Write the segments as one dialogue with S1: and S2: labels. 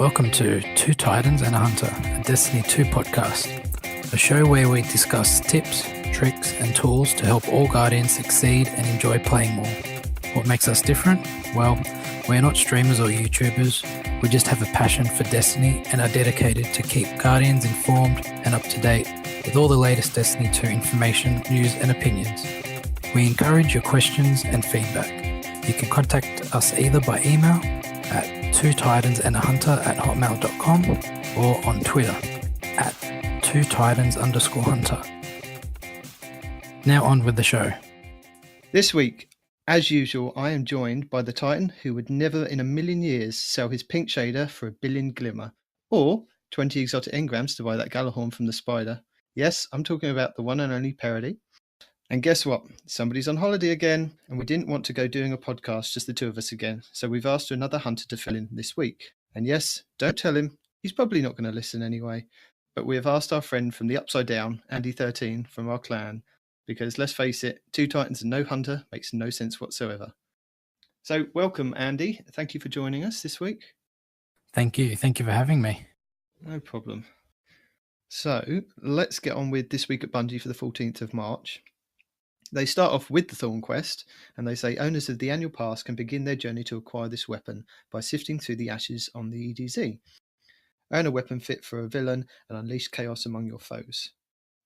S1: Welcome to Two Titans and a Hunter, a Destiny 2 podcast, a show where we discuss tips, tricks, and tools to help all Guardians succeed and enjoy playing more. What makes us different? Well, we're not streamers or YouTubers, we just have a passion for Destiny and are dedicated to keep Guardians informed and up to date with all the latest Destiny 2 information, news, and opinions. We encourage your questions and feedback. You can contact us either by email at twotitansandahunter@hotmail.com or on Twitter at twotitans_hunter. Now on with the show.
S2: This week, as usual, I am joined by the Titan who would never in a million years sell his pink shader for 1 billion glimmer, or 20 exotic engrams to buy that Galahorn from the spider. Yes, I'm talking about the one and only Peroty. And guess what? Somebody's on holiday again, and we didn't want to go doing a podcast, just the two of us again. So we've asked another hunter to fill in this week. And yes, don't tell him. He's probably not going to listen anyway. But we have asked our friend from the Upside Down, Andeh13, from our clan, because let's face it, two Titans and no hunter makes no sense whatsoever. So welcome, Andy. Thank you for joining us this week.
S1: Thank you. Thank you for having me.
S2: No problem. So let's get on with this week at Bungie for the 14th of March. They start off with the Thorn Quest, and they say owners of the annual pass can begin their journey to acquire this weapon by sifting through the ashes on the EDZ. Earn a weapon fit for a villain and unleash chaos among your foes.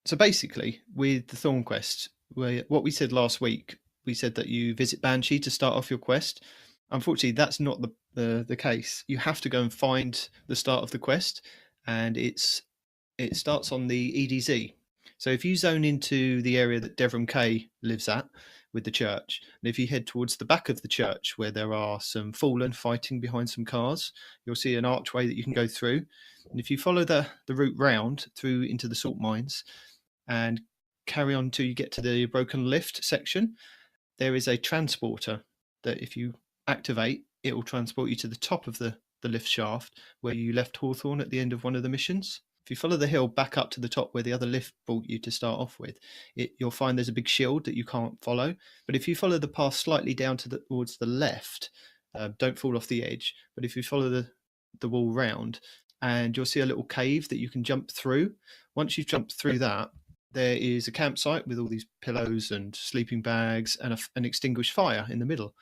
S2: So basically, with the Thorn Quest, what we said last week, we said that you visit Banshee to start off your quest. Unfortunately, that's not the case. You have to go and find the start of the quest, and it starts on the EDZ. So if you zone into the area that Devram K lives at with the church, and if you head towards the back of the church where there are some fallen fighting behind some cars, you'll see an archway that you can go through. And if you follow the route round through into the salt mines and carry on till you get to the broken lift section, there is a transporter that if you activate, it will transport you to the top of the lift shaft where you left Hawthorne at the end of one of the missions. If you follow the hill back up to the top where the other lift brought you to start off with, you'll find there's a big shield that you can't follow. But if you follow the path slightly down towards the left, don't fall off the edge. But if you follow the wall round, and you'll see a little cave that you can jump through. Once you've jumped through that, there is a campsite with all these pillows and sleeping bags and an extinguished fire in the middle.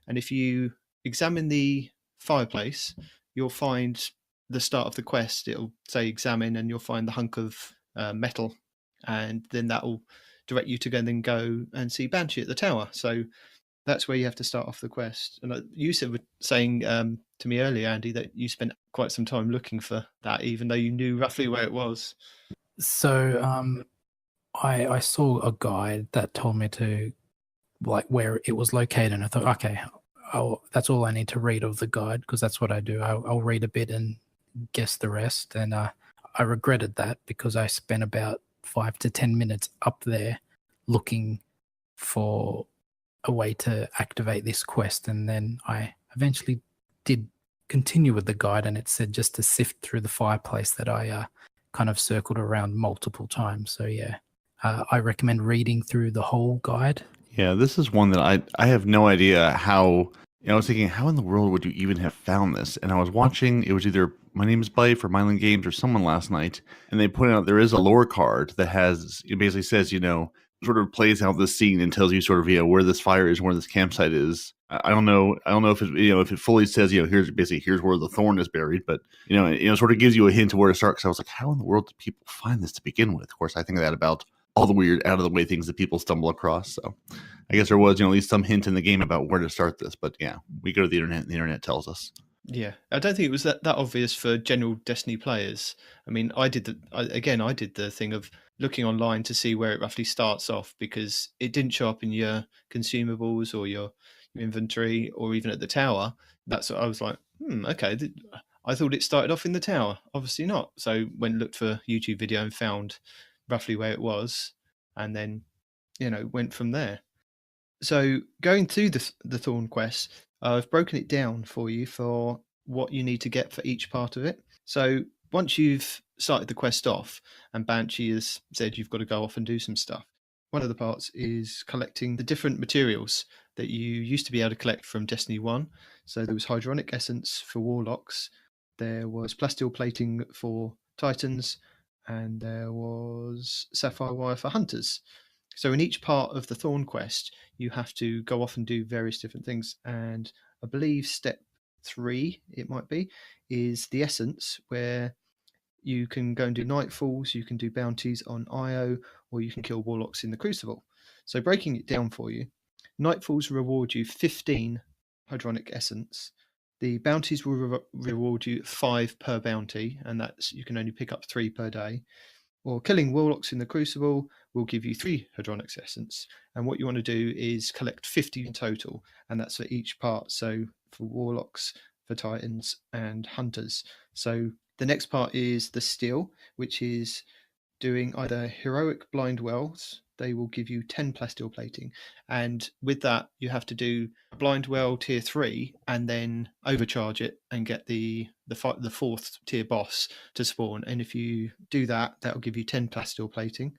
S2: And if you examine the fireplace, you'll find the start of the quest. It'll say examine, and you'll find the hunk of metal, and then that will direct you to go and see Banshee at the tower. So that's where you have to start off the quest. And you were saying to me earlier, Andy, that you spent quite some time looking for that, even though you knew roughly where it was.
S1: So I saw a guide that told me to where it was located, and I thought, okay, that's all I need to read of the guide, because that's what I do. I'll read a bit and guess the rest, and I regretted that because I spent about 5 to 10 minutes up there looking for a way to activate this quest, and then I eventually did continue with the guide, and it said just to sift through the fireplace that I kind of circled around multiple times. So yeah, I recommend reading through the whole guide.
S3: Yeah, this is one that I have no idea how. I was thinking, how in the world would you even have found this? And I was watching, it was either My Name is Bife or Myland Games or someone last night, and they pointed out there is a lore card that it basically says, sort of plays out this scene and tells you sort of, where this fire is, where this campsite is. I don't know if it, if it fully says, here's where the thorn is buried, but, it sort of gives you a hint of where to start. Because I was like, how in the world do people find this to begin with? Of course, I think that about all the weird out of the way things that people stumble across. So I guess there was, at least some hint in the game about where to start this, but yeah, we go to the internet and the internet tells us.
S2: Yeah, I don't think it was that obvious for general Destiny players. I mean, I did the thing of looking online to see where it roughly starts off, because it didn't show up in your consumables or your inventory or even at the tower. That's what I was like, okay. I thought it started off in the tower. Obviously not. So went and looked for YouTube video and found roughly where it was, and then, went from there. So going through the Thorn Quest, I've broken it down for you for what you need to get for each part of it. So once you've started the quest off and Banshee has said you've got to go off and do some stuff, one of the parts is collecting the different materials that you used to be able to collect from Destiny 1. So there was Hydronic Essence for Warlocks, there was plasteel plating for Titans, and there was sapphire wire for Hunters. So in each part of the Thorn Quest, you have to go off and do various different things. And I believe step 3, it might be, is the Essence, where you can go and do Nightfalls, you can do bounties on IO, or you can kill Warlocks in the Crucible. So breaking it down for you, Nightfalls reward you 15 Hydronic Essence. The bounties will reward you 5 per bounty, and that's you can only pick up 3 per day. Or killing Warlocks in the Crucible will give you 3 Hydronic Essence. And what you want to do is collect 50 in total, and that's for each part. So for Warlocks, for Titans, and Hunters. So the next part is the Steel, which is doing either Heroic Blind Wells. They will give you 10 plasteel plating. And with that, you have to do Blind Well tier 3 and then overcharge it and get the 4th tier boss to spawn. And if you do that, that will give you 10 plasteel plating.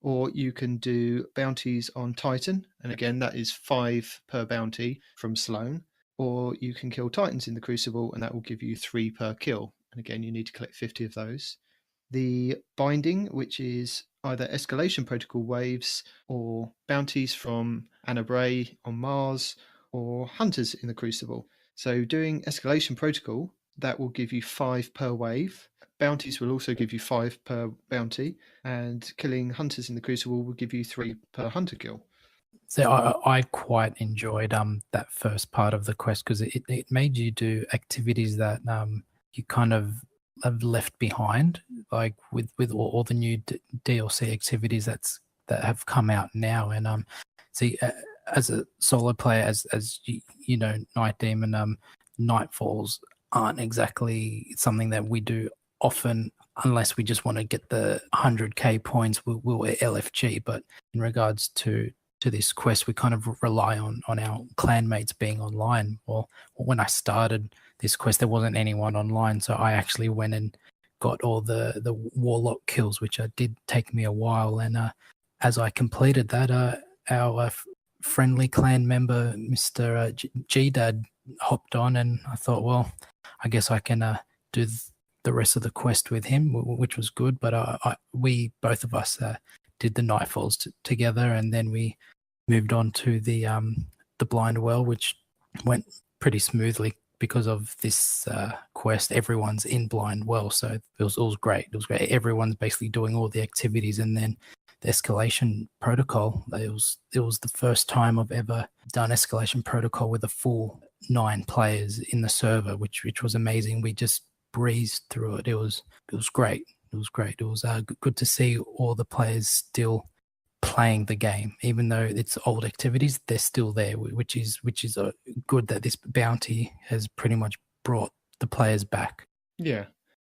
S2: Or you can do bounties on Titan. And again, that is 5 per bounty from Sloan. Or you can kill Titans in the Crucible, and that will give you 3 per kill. And again, you need to collect 50 of those. The Binding, which is either Escalation Protocol waves or bounties from Anna Bray on Mars or Hunters in the Crucible. So doing Escalation Protocol, that will give you 5 per wave. Bounties will also give you 5 per bounty, and killing Hunters in the Crucible will give you 3 per hunter kill.
S1: So I quite enjoyed that first part of the quest because it made you do activities that you kind of have left behind, like with all the new DLC activities that have come out now. And see, as a solo player, as you know, Nitedemon, Nightfalls aren't exactly something that we do often unless we just want to get the 100k points. We'll LFG, but in regards to this quest, we kind of rely on our clanmates being online. Well, when I started this quest, there wasn't anyone online, so I actually went and got all the warlock kills, which did take me a while. And as I completed that, our friendly clan member, Mr. G-Dad, hopped on, and I thought, well, I guess I can do the rest of the quest with him, which was good. But we both of us did the Nightfalls together, and then we moved on to the Blind Well, which went pretty smoothly because of this quest. Everyone's in Blind Well, so it was great. It was great. Everyone's basically doing all the activities, and then the Escalation Protocol. It was the first time I've ever done Escalation Protocol with a full 9 players in the server, which was amazing. We just breezed through it. It was great. It was great. It was good to see all the players still playing the game, even though it's old activities. They're still there, which is good that this bounty has pretty much brought the players back.
S2: Yeah,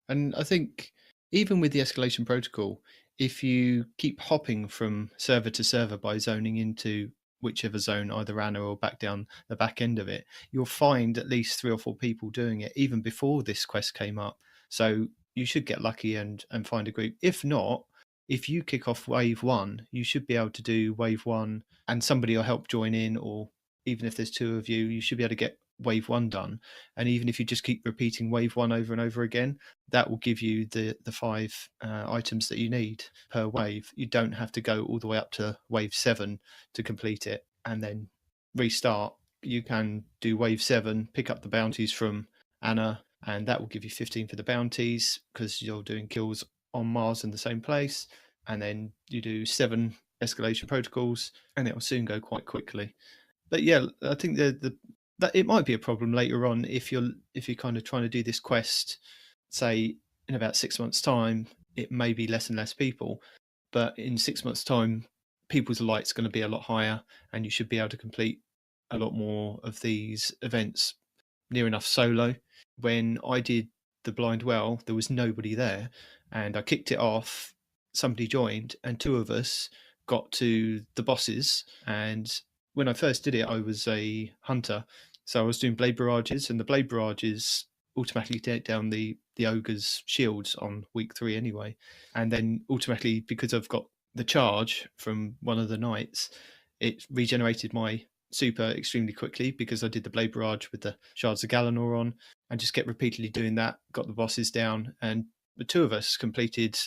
S2: and I think even with the Escalation Protocol, if you keep hopping from server to server by zoning into whichever zone, either Anna or back down the back end of it, you'll find at least 3 or 4 people doing it even before this quest came up. So you should get lucky and find a group. If not, if you kick off wave 1, you should be able to do wave 1 and somebody will help join in, or even if there's 2 of you, you should be able to get wave 1 done. And even if you just keep repeating wave 1 over and over again, that will give you the 5 items that you need per wave. You don't have to go all the way up to wave 7 to complete it and then restart. You can do wave 7, pick up the bounties from Anna, and that will give you 15 for the bounties because you're doing kills on Mars in the same place. And then you do 7 Escalation Protocols, and it will soon go quite quickly. But yeah, I think that it might be a problem later on if you're kind of trying to do this quest, say in about 6 months' time. It may be less and less people, but in 6 months' time, people's light's going to be a lot higher, and you should be able to complete a lot more of these events near enough solo. When I did the Blind Well, there was nobody there, and I kicked it off. Somebody joined, and 2 of us got to the bosses. And when I first did it, I was a hunter, so I was doing blade barrages, and the blade barrages automatically take down the ogre's shields on week 3 anyway. And then automatically, because I've got the charge from one of the knights, it regenerated my super extremely quickly because I did the blade barrage with the shards of Galanor on. and just kept repeatedly doing that, got the bosses down, and the two of us completed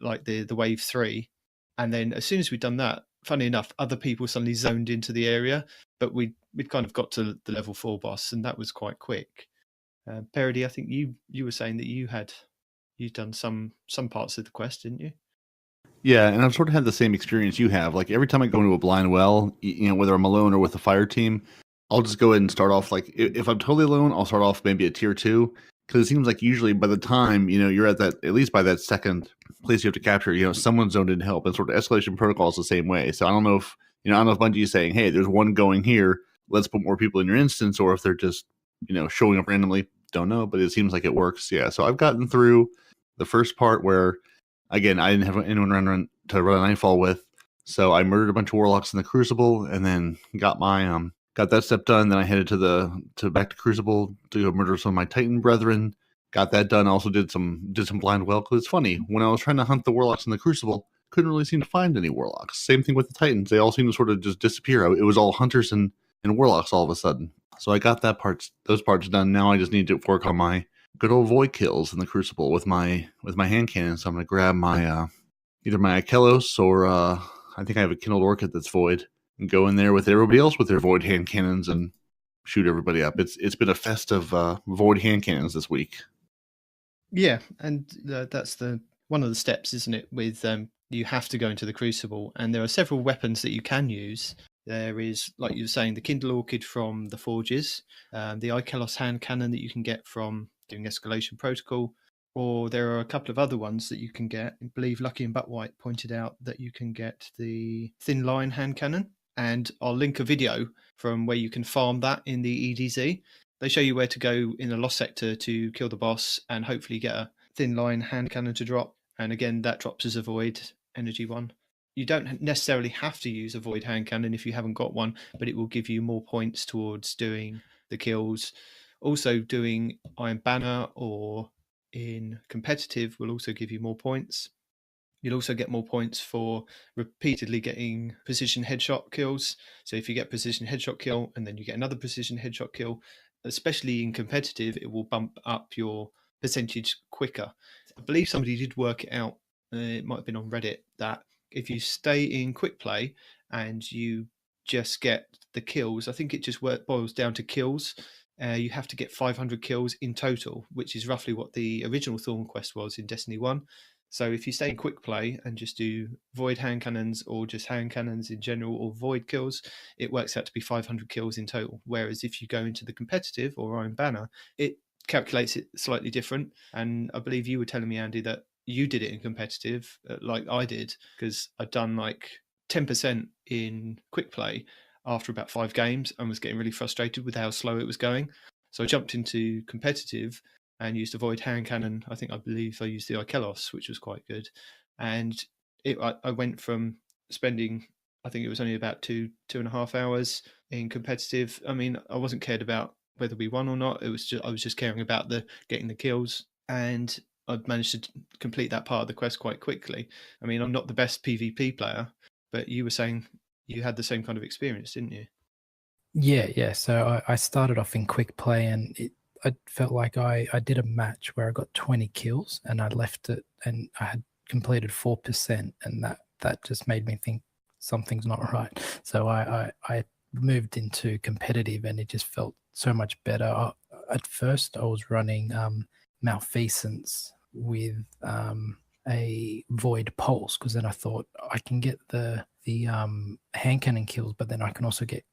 S2: like the wave 3. And then as soon as we'd done that, funny enough, other people suddenly zoned into the area, but we'd kind of got to the level 4 boss, and that was quite quick. Peroty, I think you were saying that you'd done some parts of the quest, didn't you?
S3: Yeah, and I've sort of had the same experience you have. Like every time I go into a blind well, whether I'm alone or with a fire team, I'll just go ahead and start off. Like if I'm totally alone, I'll start off maybe at tier 2, because it seems like usually by the time you're at that, at least by that second place you have to capture, someone's zoned in help, and sort of escalation protocol is the same way. So I don't know if Bungie is saying, hey, there's one going here, let's put more people in your instance, or if they're just showing up randomly. Don't know, but it seems like it works. Yeah, so I've gotten through the first part where, again, I didn't have anyone to run a Nightfall with, so I murdered a bunch of warlocks in the Crucible, and then got that step done. Then I headed back to Crucible to go murder some of my Titan brethren. Got that done. Also did some blind well, because it's funny, when I was trying to hunt the warlocks in the Crucible, couldn't really seem to find any warlocks. Same thing with the Titans; they all seem to sort of just disappear. It was all hunters and warlocks all of a sudden. So I got those parts done. Now I just need to work on my good old void kills in the Crucible with my hand cannon. So I'm going to grab my either my Akelos or I think I have a Kindled Orchid that's void, and go in there with everybody else with their void hand cannons and shoot everybody up. It's been a fest of void hand cannons this week.
S2: Yeah, and that's one of the steps, isn't it? With you have to go into the Crucible, and there are several weapons that you can use. There is, like you were saying, the Kindle Orchid from the Forges, the Ikelos hand cannon that you can get from doing Escalation Protocol, or there are a couple of other ones that you can get. I believe Lucky and Buttwhite pointed out that you can get the Thin Line hand cannon, and I'll link a video from where you can farm that in the EDZ. They show you where to go in a Lost Sector to kill the boss and hopefully get a Thin Line hand cannon to drop. And again, that drops as a void energy one. You don't necessarily have to use a void hand cannon if you haven't got one, but it will give you more points towards doing the kills. Also, doing Iron Banner or in competitive will also give you more points. You'll also get more points for repeatedly getting precision headshot kills. So if you get precision headshot kill and then you get another precision headshot kill, especially in competitive, it will bump up your percentage quicker. I believe somebody did work it out. It might have been on Reddit that if you stay in quick play and you just get the kills, I think it just boils down to kills. You have to get 500 kills in total, which is roughly what the original Thorn Quest was in Destiny 1. So if you stay in quick play and just do void hand cannons or just hand cannons in general or void kills, it works out to be 500 kills in total. Whereas if you go into the competitive or Iron Banner, it calculates it slightly different. And I believe you were telling me, Andy, that you did it in competitive like I did, because I'd done like 10% in quick play after about 5 games and was getting really frustrated with how slow it was going. So I jumped into competitive and used a void hand cannon. I believe I used the Ikelos, which was quite good. And I went from spending, I think it was only about 2.5 hours in competitive. I mean, I wasn't cared about whether we won or not. I was just caring about getting the kills, and I'd managed to complete that part of the quest quite quickly. I mean, I'm not the best PvP player, but you were saying you had the same kind of experience, didn't you?
S1: Yeah. So I started off in quick play, and I felt like I did a match where I got 20 kills, and I left it, and I had completed 4%, and that just made me think something's not right. So I moved into competitive, and it just felt so much better. At first, I was running Malfeasance with a void pulse, because then I thought I can get the hand cannon kills, but then I can also get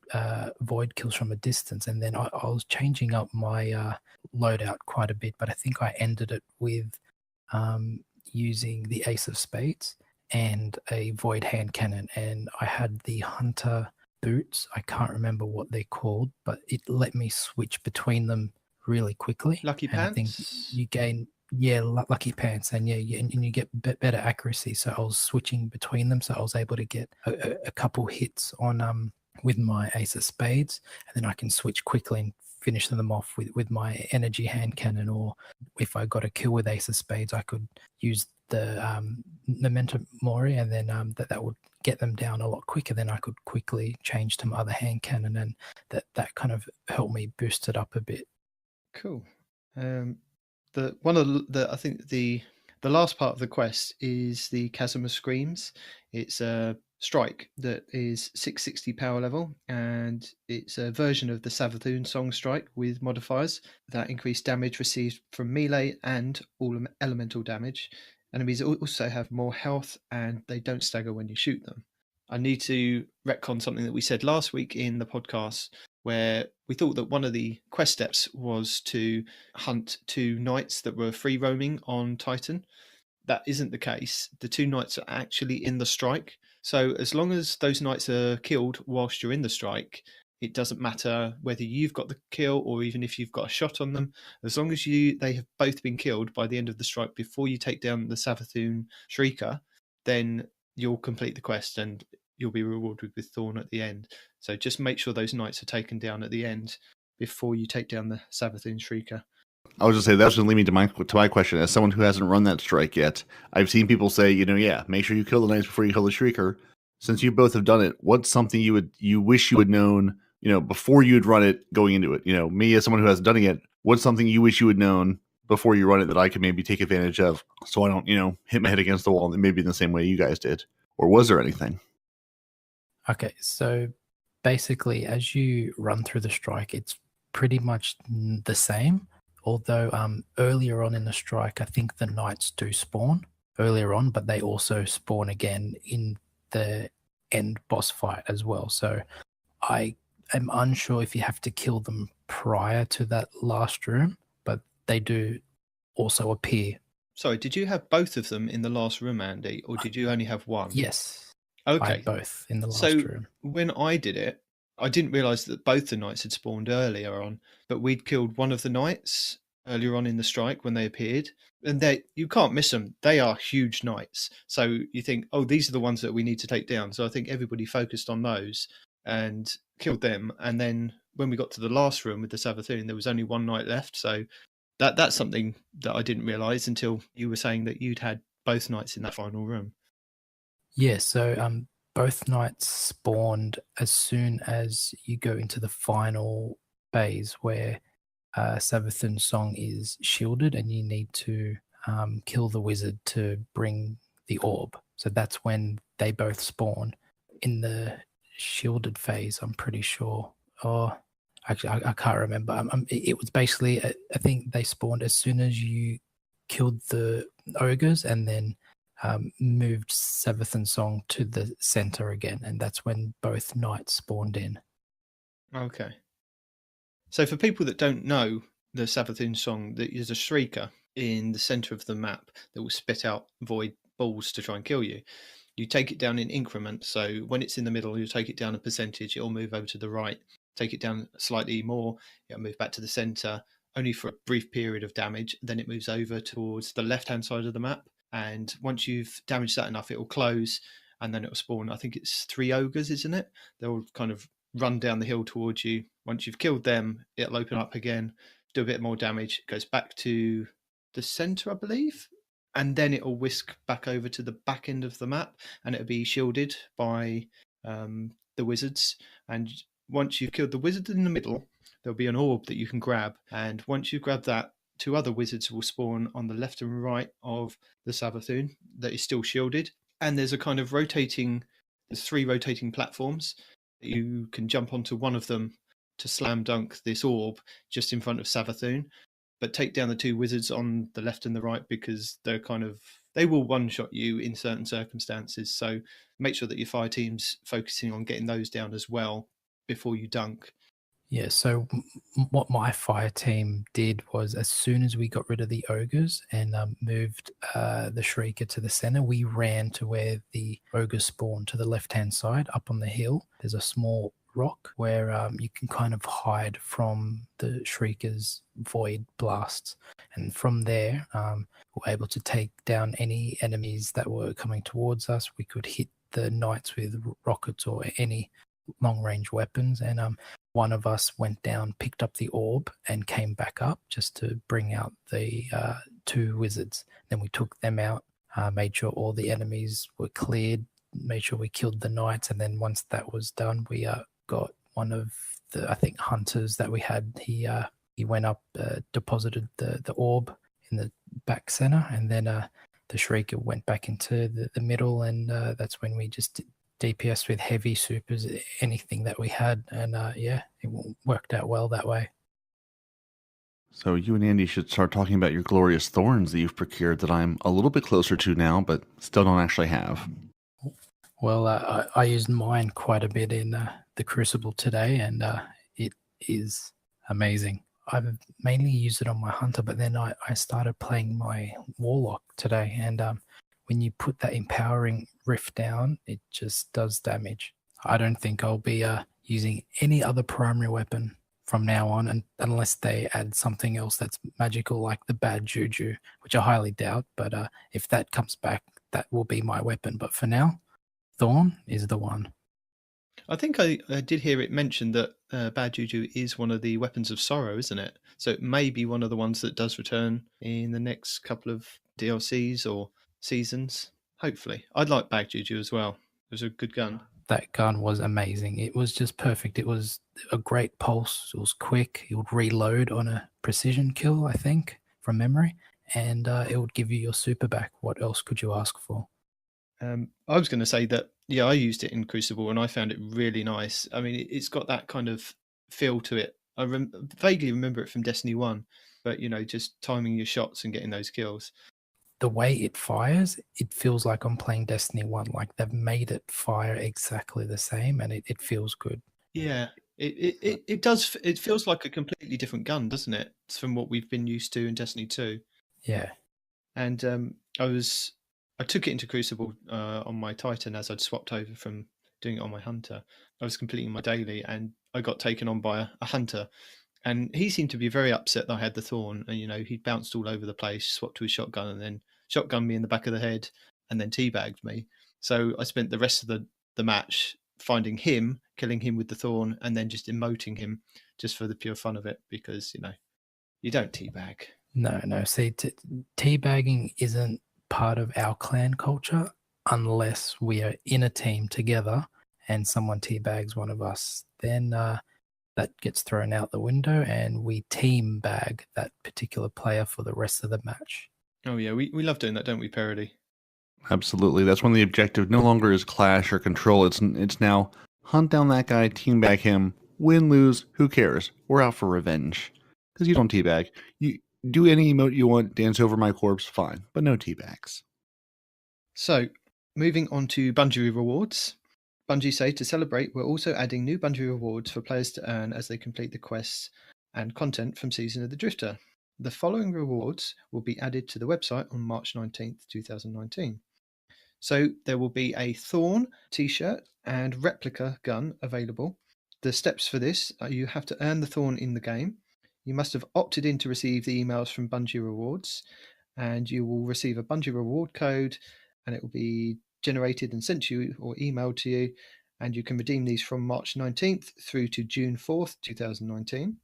S1: void kills from a distance. And then I was changing up my loadout quite a bit, but I think I ended it with using the Ace of Spades and a void hand cannon, and I had the Hunter boots. I can't remember what they're called, but it let me switch between them really quickly.
S2: Lucky
S1: and
S2: Pants?
S1: I think you gain Lucky Pants, and and you get better accuracy. So I was switching between them, so I was able to get a couple hits on with my Ace of Spades, and then I can switch quickly and finish them off with my energy hand cannon. Or if I got a kill with Ace of Spades, I could use the Memento Mori, and then that would get them down a lot quicker. Then I could quickly change to my other hand cannon, and that kind of helped me boost it up a bit.
S2: Cool. I think the last part of the quest is the Chasm of Screams. It's a strike that is 660 power level, and it's a version of the Savathûn song strike with modifiers that increase damage received from melee and all elemental damage. Enemies also have more health, and they don't stagger when you shoot them. I need to retcon something that we said last week in the podcast, where we thought that one of the quest steps was to hunt 2 knights that were free roaming on Titan. That isn't the case. The 2 knights are actually in the strike. So as long as those knights are killed whilst you're in the strike, it doesn't matter whether you've got the kill or even if you've got a shot on them. As long as they have both been killed by the end of the strike before you take down the Savathûn Shrieker, then you'll complete the quest and you'll be rewarded with Thorn at the end. So just make sure those knights are taken down at the end before you take down the Savathûn Shrieker.
S3: I was just saying that's going to lead me to my question. As someone who hasn't run that strike yet, I've seen people say, make sure you kill the knights before you kill the Shrieker. Since you both have done it, what's something you wish you had known, before you'd run it going into it? Me as someone who hasn't done it yet, what's something you wish you had known before you run it that I could maybe take advantage of, so I don't, hit my head against the wall maybe in the same way you guys did? Or was there anything?
S1: Okay, so basically, as you run through the strike, it's pretty much the same. Although earlier on in the strike, I think the knights do spawn earlier on, but they also spawn again in the end boss fight as well. So I am unsure if you have to kill them prior to that last room, but they do also appear.
S2: Sorry, did you have both of them in the last room, Andy, or did you only have one?
S1: Yes.
S2: Okay.
S1: I had both in the last room.
S2: When I did it, I didn't realise that both the knights had spawned earlier on, but we'd killed one of the knights earlier on in the strike when they appeared. And you can't miss them. They are huge knights. So you think, oh, these are the ones that we need to take down. So I think everybody focused on those and killed them. And then when we got to the last room with the Savathûn, there was only one knight left. So that's something that I didn't realise until you were saying that you'd had both knights in that final room.
S1: Yeah, so both knights spawned as soon as you go into the final phase where Savathûn's song is shielded and you need to kill the wizard to bring the orb. So that's when they both spawn. In the shielded phase, I'm pretty sure. Oh, actually, I can't remember. It was basically, I think they spawned as soon as you killed the ogres and then moved Savathûn's song to the center again, and that's when both knights spawned in.
S2: Okay. So for people that don't know the Savathûn song, there's a shrieker in the center of the map that will spit out void balls to try and kill you. You take it down in increments. So when it's in the middle, you take it down a percentage, it'll move over to the right. Take it down slightly more, it'll move back to the center, only for a brief period of damage. Then it moves over towards the left-hand side of the map. And once you've damaged that enough, it will close and then it will spawn. I think it's 3 ogres, isn't it? They'll kind of run down the hill towards you. Once you've killed them, it'll open up again, do a bit more damage. It goes back to the center, I believe. And then it'll whisk back over to the back end of the map and it'll be shielded by the wizards. And once you've killed the wizard in the middle, there'll be an orb that you can grab. And once you grab that, 2 other wizards will spawn on the left and right of the Savathûn that is still shielded. And there's a kind of there's 3 rotating platforms. You can jump onto one of them to slam dunk this orb just in front of Savathûn, but take down the 2 wizards on the left and the right because they will one-shot you in certain circumstances. So make sure that your fire team's focusing on getting those down as well before you dunk.
S1: Yeah, so what my fire team did was as soon as we got rid of the ogres and moved the Shrieker to the center, we ran to where the ogres spawned to the left-hand side up on the hill. There's a small rock where you can kind of hide from the Shrieker's void blasts. And from there, we were able to take down any enemies that were coming towards us. We could hit the knights with rockets or any long-range weapons, and one of us went down, picked up the orb, and came back up just to bring out the 2 wizards. Then we took them out, made sure all the enemies were cleared, made sure we killed the knights, and then once that was done, we got one of the, I think, hunters that we had. He he went up, deposited the orb in the back center, and then the Shrieker went back into the middle, and that's when we just DPS with heavy supers, anything that we had, and yeah, it worked out well that way.
S3: So you and Andy should start talking about your glorious thorns that you've procured that I'm a little bit closer to now, but still don't actually have.
S1: Well, I used mine quite a bit in the Crucible today, and it is amazing. I've mainly used it on my Hunter, but then I started playing my Warlock today, and when you put that Empowering Rift down, it just does damage. I don't think I'll be using any other primary weapon from now on, and unless they add something else that's magical, like the Bad Juju, which I highly doubt, but if that comes back, that will be my weapon. But for now, Thorn is the one.
S2: I think I did hear it mentioned that Bad Juju is one of the weapons of sorrow, isn't it? So it may be one of the ones that does return in the next couple of DLCs or seasons. Hopefully. I'd like Bad Juju as well. It was a good gun.
S1: That gun was amazing. It was just perfect. It was a great pulse. It was quick. It would reload on a precision kill, I think, from memory, and it would give you your super back. What else could you ask for?
S2: I was going to say that, yeah, I used it in Crucible and I found it really nice. I mean, it's got that kind of feel to it. I vaguely remember it from Destiny 1, but, you know, just timing your shots and getting those kills.
S1: The way it fires, it feels like I'm playing Destiny 1. Like they've made it fire exactly the same, and it feels good.
S2: Yeah, it does. It feels like a completely different gun, doesn't it, from what we've been used to in Destiny 2.
S1: Yeah.
S2: And I took it into Crucible on my Titan as I'd swapped over from doing it on my Hunter. I was completing my daily, and I got taken on by a Hunter. And he seemed to be very upset that I had the Thorn. And, you know, he bounced all over the place, swapped to his shotgun, and then shotgunned me in the back of the head, and then teabagged me. So I spent the rest of the match finding him, killing him with the Thorn, and then just emoting him just for the pure fun of it, because, you know, you don't teabag.
S1: No. See, teabagging isn't part of our clan culture unless we are in a team together and someone teabags one of us. Then that gets thrown out the window, and we team bag that particular player for the rest of the match.
S2: Oh yeah, we love doing that, don't we, Peroty?
S3: Absolutely. That's when the objective no longer is clash or control. It's now hunt down that guy, teabag him, win, lose, who cares? We're out for revenge. Because you don't teabag. You do any emote you want, dance over my corpse, fine, but no teabags.
S2: So, moving on to Bungie Rewards. Bungie say to celebrate, we're also adding new Bungie Rewards for players to earn as they complete the quests and content from Season of the Drifter. The following rewards will be added to the website on March 19th, 2019. So there will be a Thorn t-shirt and replica gun available. The steps for this are you have to earn the Thorn in the game. You must have opted in to receive the emails from Bungie Rewards, and you will receive a Bungie reward code, and it will be generated and sent to you or emailed to you, and you can redeem these from March 19th through to June 4th, 2019.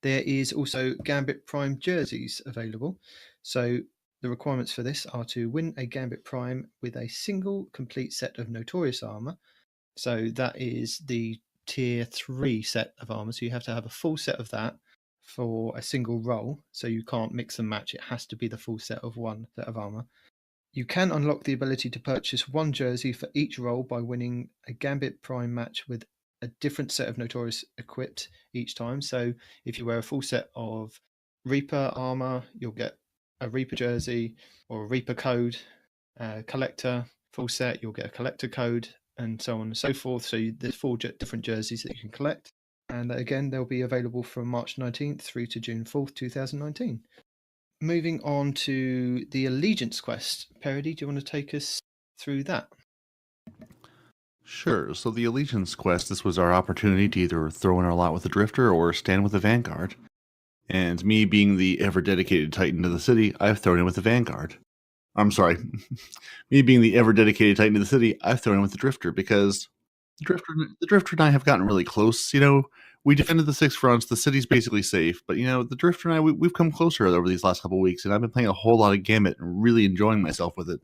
S2: There is also Gambit Prime jerseys available. So the requirements for this are to win a Gambit Prime with a single complete set of Notorious armor. So that is the tier 3 set of armor. So you have to have a full set of that for a single roll. So you can't mix and match. It has to be the full set of one set of armor. You can unlock the ability to purchase one jersey for each role by winning a Gambit Prime match with a different set of Notorious equipped each time. So if you wear a full set of Reaper armor, you'll get a Reaper jersey or a Reaper code. Collector full set, you'll get a collector code, and so on and so forth. So there's 4 different jerseys that you can collect. And again, they'll be available from March 19th through to June 4th, 2019. Moving on to the Allegiance quest. Peroty, do you want to take us through that?
S3: Sure. So the Allegiance quest, this was our opportunity to either throw in our lot with the Drifter or stand with the Vanguard. And me being the ever-dedicated Titan to the city, I've thrown in with the Vanguard. I'm sorry. Me being the ever-dedicated Titan to the city, I've thrown in with the Drifter because the Drifter and I have gotten really close. You know, we defended the 6 fronts. The city's basically safe. But, you know, the Drifter and I, we've come closer over these last couple of weeks, and I've been playing a whole lot of Gambit and really enjoying myself with it.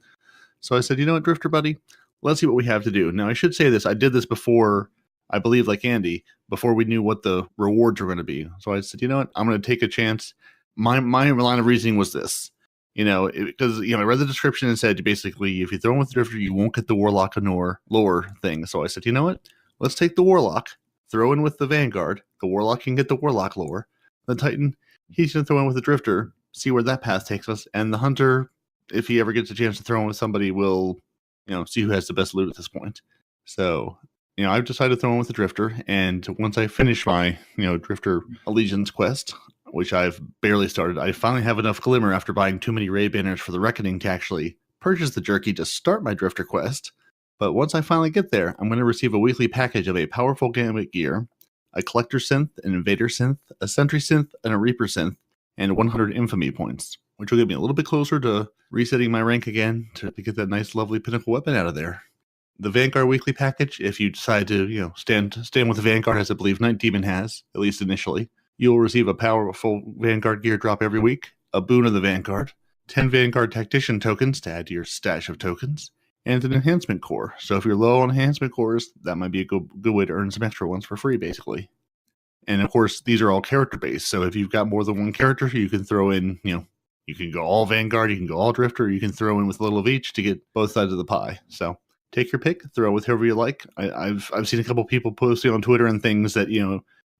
S3: So I said, you know what, Drifter buddy? Let's see what we have to do. Now, I should say this. I did this before, I believe, like Andy, before we knew what the rewards were going to be. So I said, you know what, I'm going to take a chance. My line of reasoning was this, because I read the description and said basically if you throw in with the Drifter, you won't get the Warlock and lore thing. So I said, you know what, let's take the Warlock, throw in with the Vanguard. The Warlock can get the Warlock lore. The Titan, he's going to throw in with the Drifter, see where that path takes us. And the Hunter, if he ever gets a chance to throw in with somebody, will, see who has the best loot at this point. So, I've decided to throw in with the Drifter. And once I finish my, Drifter Allegiance quest, which I've barely started, I finally have enough glimmer after buying too many raid banners for the Reckoning to actually purchase the Jerky to start my Drifter quest. But once I finally get there, I'm going to receive a weekly package of a powerful Gambit gear, a Collector Synth, an Invader Synth, a Sentry Synth, and a Reaper Synth, and 100 Infamy points, which will get me a little bit closer to resetting my rank again to get that nice, lovely Pinnacle weapon out of there. The Vanguard weekly package, if you decide to, stand with the Vanguard, as I believe Nitedemon has, at least initially, you'll receive a powerful Vanguard gear drop every week, a boon of the Vanguard, 10 Vanguard Tactician tokens to add to your stash of tokens, and an enhancement core. So if you're low on enhancement cores, that might be a good way to earn some extra ones for free, basically. And of course, these are all character-based. So if you've got more than one character, you can throw in, you can go all Vanguard, you can go all Drifter, you can throw in with a little of each to get both sides of the pie. So take your pick, throw with whoever you like. I've seen a couple people posting on Twitter and things that,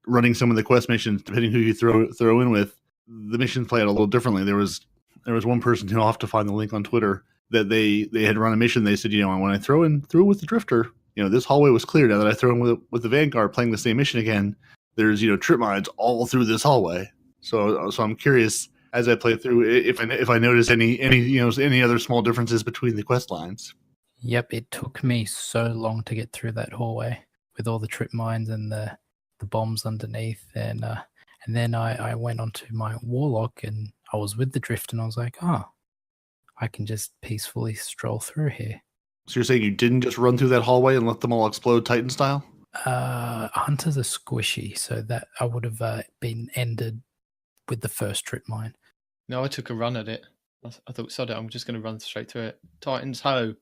S3: running some of the quest missions, depending who you throw in with, the missions play out a little differently. There was one person who, I'll have to find the link on Twitter, that they had run a mission. They said, when I throw with the Drifter, this hallway was clear. Now that I throw in with the Vanguard playing the same mission again, there's, trip mines all through this hallway. So I'm curious as I play through if I notice any other small differences between the quest lines.
S1: Yep, it took me so long to get through that hallway with all the trip mines and the bombs underneath, and then I went onto my Warlock and I was with the Drift and I was like, I can just peacefully stroll through here.
S3: So you're saying you didn't just run through that hallway and let them all explode Titan style?
S1: Hunters are squishy, so that I would have been ended with the first trip mine.
S2: No, I took a run at it. I thought, sod it, I'm just going to run straight through it. Titans ho!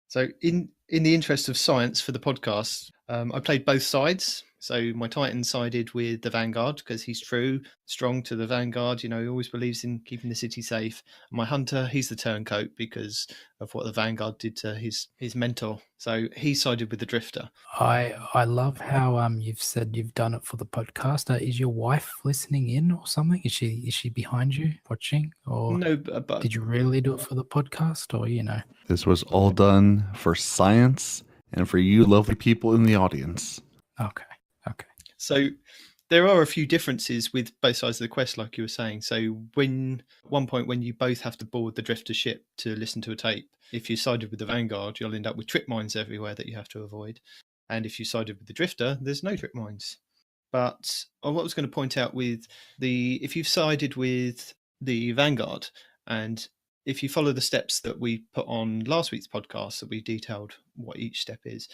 S2: So in the interest of science for the podcast, I played both sides. So my Titan sided with the Vanguard because he's true, strong to the Vanguard. He always believes in keeping the city safe. My Hunter, he's the turncoat because of what the Vanguard did to his mentor. So he sided with the Drifter.
S1: I love how you've said you've done it for the podcast. Is your wife listening in or something? Is she behind you watching? Or
S2: no, but
S1: did you really do it for the podcast, or
S3: This was all done for science and for you lovely people in the audience.
S1: Okay.
S2: So there are a few differences with both sides of the quest, like you were saying. So at one point when you both have to board the Drifter ship to listen to a tape, if you sided with the Vanguard, you'll end up with trip mines everywhere that you have to avoid. And if you sided with the Drifter, there's no trip mines. But what I was going to point out if you've sided with the Vanguard, and if you follow the steps that we put on last week's podcast, that we detailed what each step is,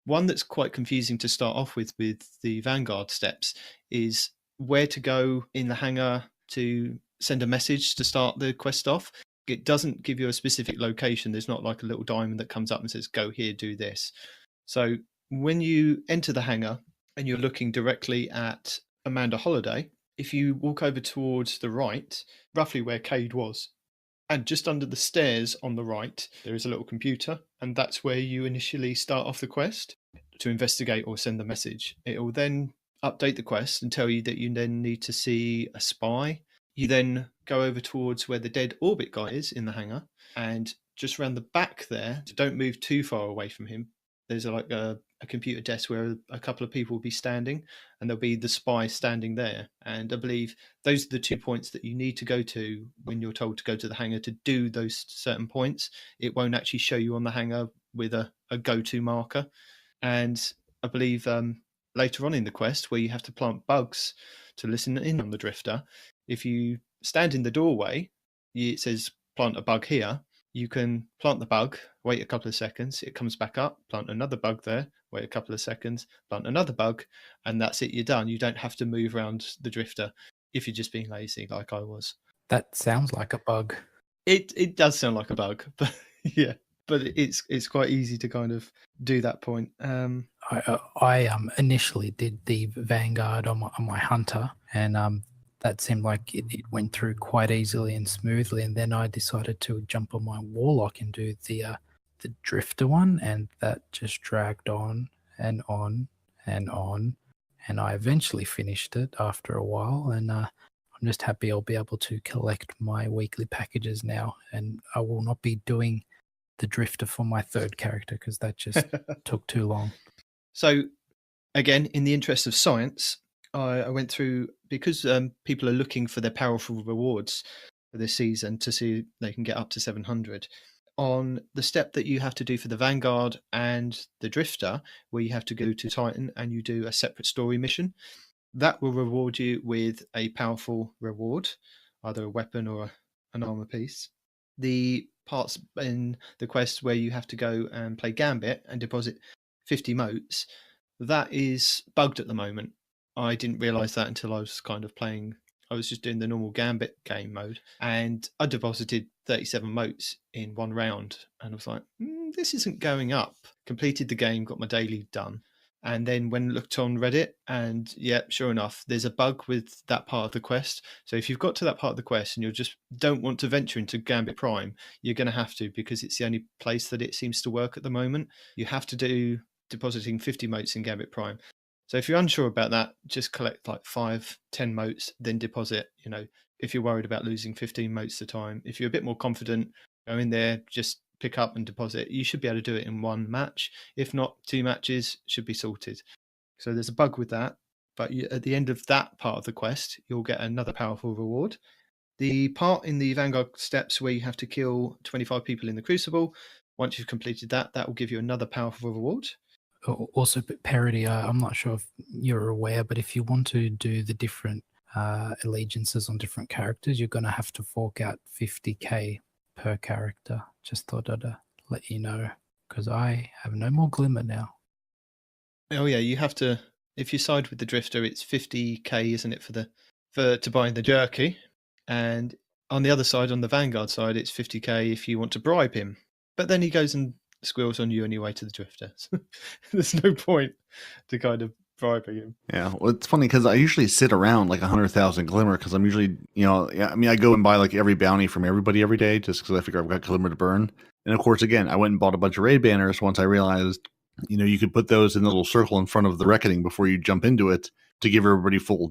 S2: one that's quite confusing to start off with the Vanguard steps is where to go in the hangar to send a message to start the quest off. It doesn't give you a specific location. There's not like a little diamond that comes up and says, go here, do this. So when you enter the hangar and you're looking directly at Amanda Holiday, if you walk over towards the right, roughly where Cade was, and just under the stairs on the right, there is a little computer, and that's where you initially start off the quest to investigate or send the message. It will then update the quest and tell you that you then need to see a spy. You then go over towards where the dead Orbit guy is in the hangar, and just around the back there, don't move too far away from him. There's a computer desk where a couple of people will be standing, and there'll be the spy standing there. And I believe those are the 2 points that you need to go to when you're told to go to the hangar to do those certain points. It won't actually show you on the hangar with a go-to marker. And I believe later on in the quest, where you have to plant bugs to listen in on the Drifter, if you stand in the doorway, it says plant a bug here. You can plant the bug, wait a couple of seconds, it comes back up, plant another bug there, wait a couple of seconds, plant another bug, and that's it, you're done. You don't have to move around the Drifter if you're just being lazy like I was.
S1: That sounds like a bug.
S2: It does sound like a bug, but yeah. But it's quite easy to kind of do that point.
S1: I initially did the Vanguard on my Hunter, and that seemed like it went through quite easily and smoothly. And then I decided to jump on my Warlock and do the Drifter one, and that just dragged on and on and on. And I eventually finished it after a while, and I'm just happy I'll be able to collect my weekly packages now, and I will not be doing the Drifter for my third character because that just took too long.
S2: So, again, in the interest of science, I went through, because people are looking for their powerful rewards for this season to see if they can get up to 700. On the step that you have to do for the Vanguard and the Drifter, where you have to go to Titan and you do a separate story mission, that will reward you with a powerful reward, either a weapon or an armor piece. The parts in the quest where you have to go and play Gambit and deposit 50 motes, that is bugged at the moment. I didn't realise that until I was kind of playing. I was just doing the normal Gambit game mode, and I deposited 37 motes in one round, and I was like, this isn't going up. Completed the game, got my daily done, and then when looked on Reddit, and yeah, sure enough, there's a bug with that part of the quest. So if you've got to that part of the quest and you just don't want to venture into Gambit Prime, you're going to have to, because it's the only place that it seems to work at the moment. You have to do depositing 50 motes in Gambit Prime. So if you're unsure about that, just collect like 5-10 motes, then deposit. You know, if you're worried about losing 15 motes at a time, if you're a bit more confident, go in there, just pick up and deposit. You should be able to do it in one match. If not, 2 matches should be sorted. So there's a bug with that. But at the end of that part of the quest, you'll get another powerful reward. The part in the Vanguard steps where you have to kill 25 people in the Crucible, once you've completed that, that will give you another powerful reward.
S1: Also, Peroty, I'm not sure if you're aware, but if you want to do the different allegiances on different characters, you're going to have to fork out 50k per character. Just thought I'd let you know, because I have no more Glimmer now.
S2: Oh yeah, you have to. If you side with the Drifter, it's 50k, isn't it, to buy the jerky? And on the other side, on the Vanguard side, it's 50k if you want to bribe him. But then he goes and squeals on you anyway to the Drifter. There's no point to kind of bribing him.
S3: Yeah, well, it's funny because I usually sit around like 100,000 Glimmer because I'm usually, I go and buy like every bounty from everybody every day just because I figure I've got Glimmer to burn. And of course, again, I went and bought a bunch of raid banners once I realized, you could put those in the little circle in front of the Reckoning before you jump into it to give everybody full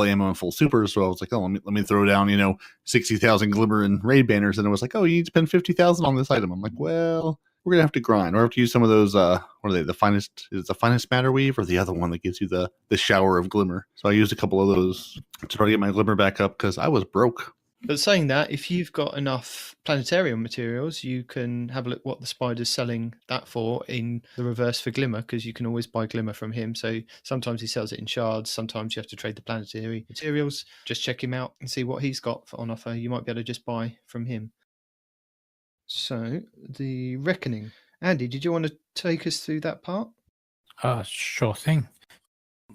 S3: ammo and full supers. So I was like, oh, let me throw down, 60,000 Glimmer and raid banners. And it was like, oh, you need to spend 50,000 on this item. I'm like, well, we're gonna have to grind. Or have to use some of those. What are they? The finest is the finest matter weave, or the other one that gives you the shower of Glimmer. So I used a couple of those to try to get my Glimmer back up because I was broke.
S2: But saying that, if you've got enough planetarium materials, you can have a look what the Spider's selling that for in the reverse for Glimmer, because you can always buy Glimmer from him. So sometimes he sells it in shards, sometimes you have to trade the planetary materials. Just check him out and see what he's got on offer. You might be able to just buy from him. So, the Reckoning. Andy, did you want to take us through that part?
S1: Sure thing.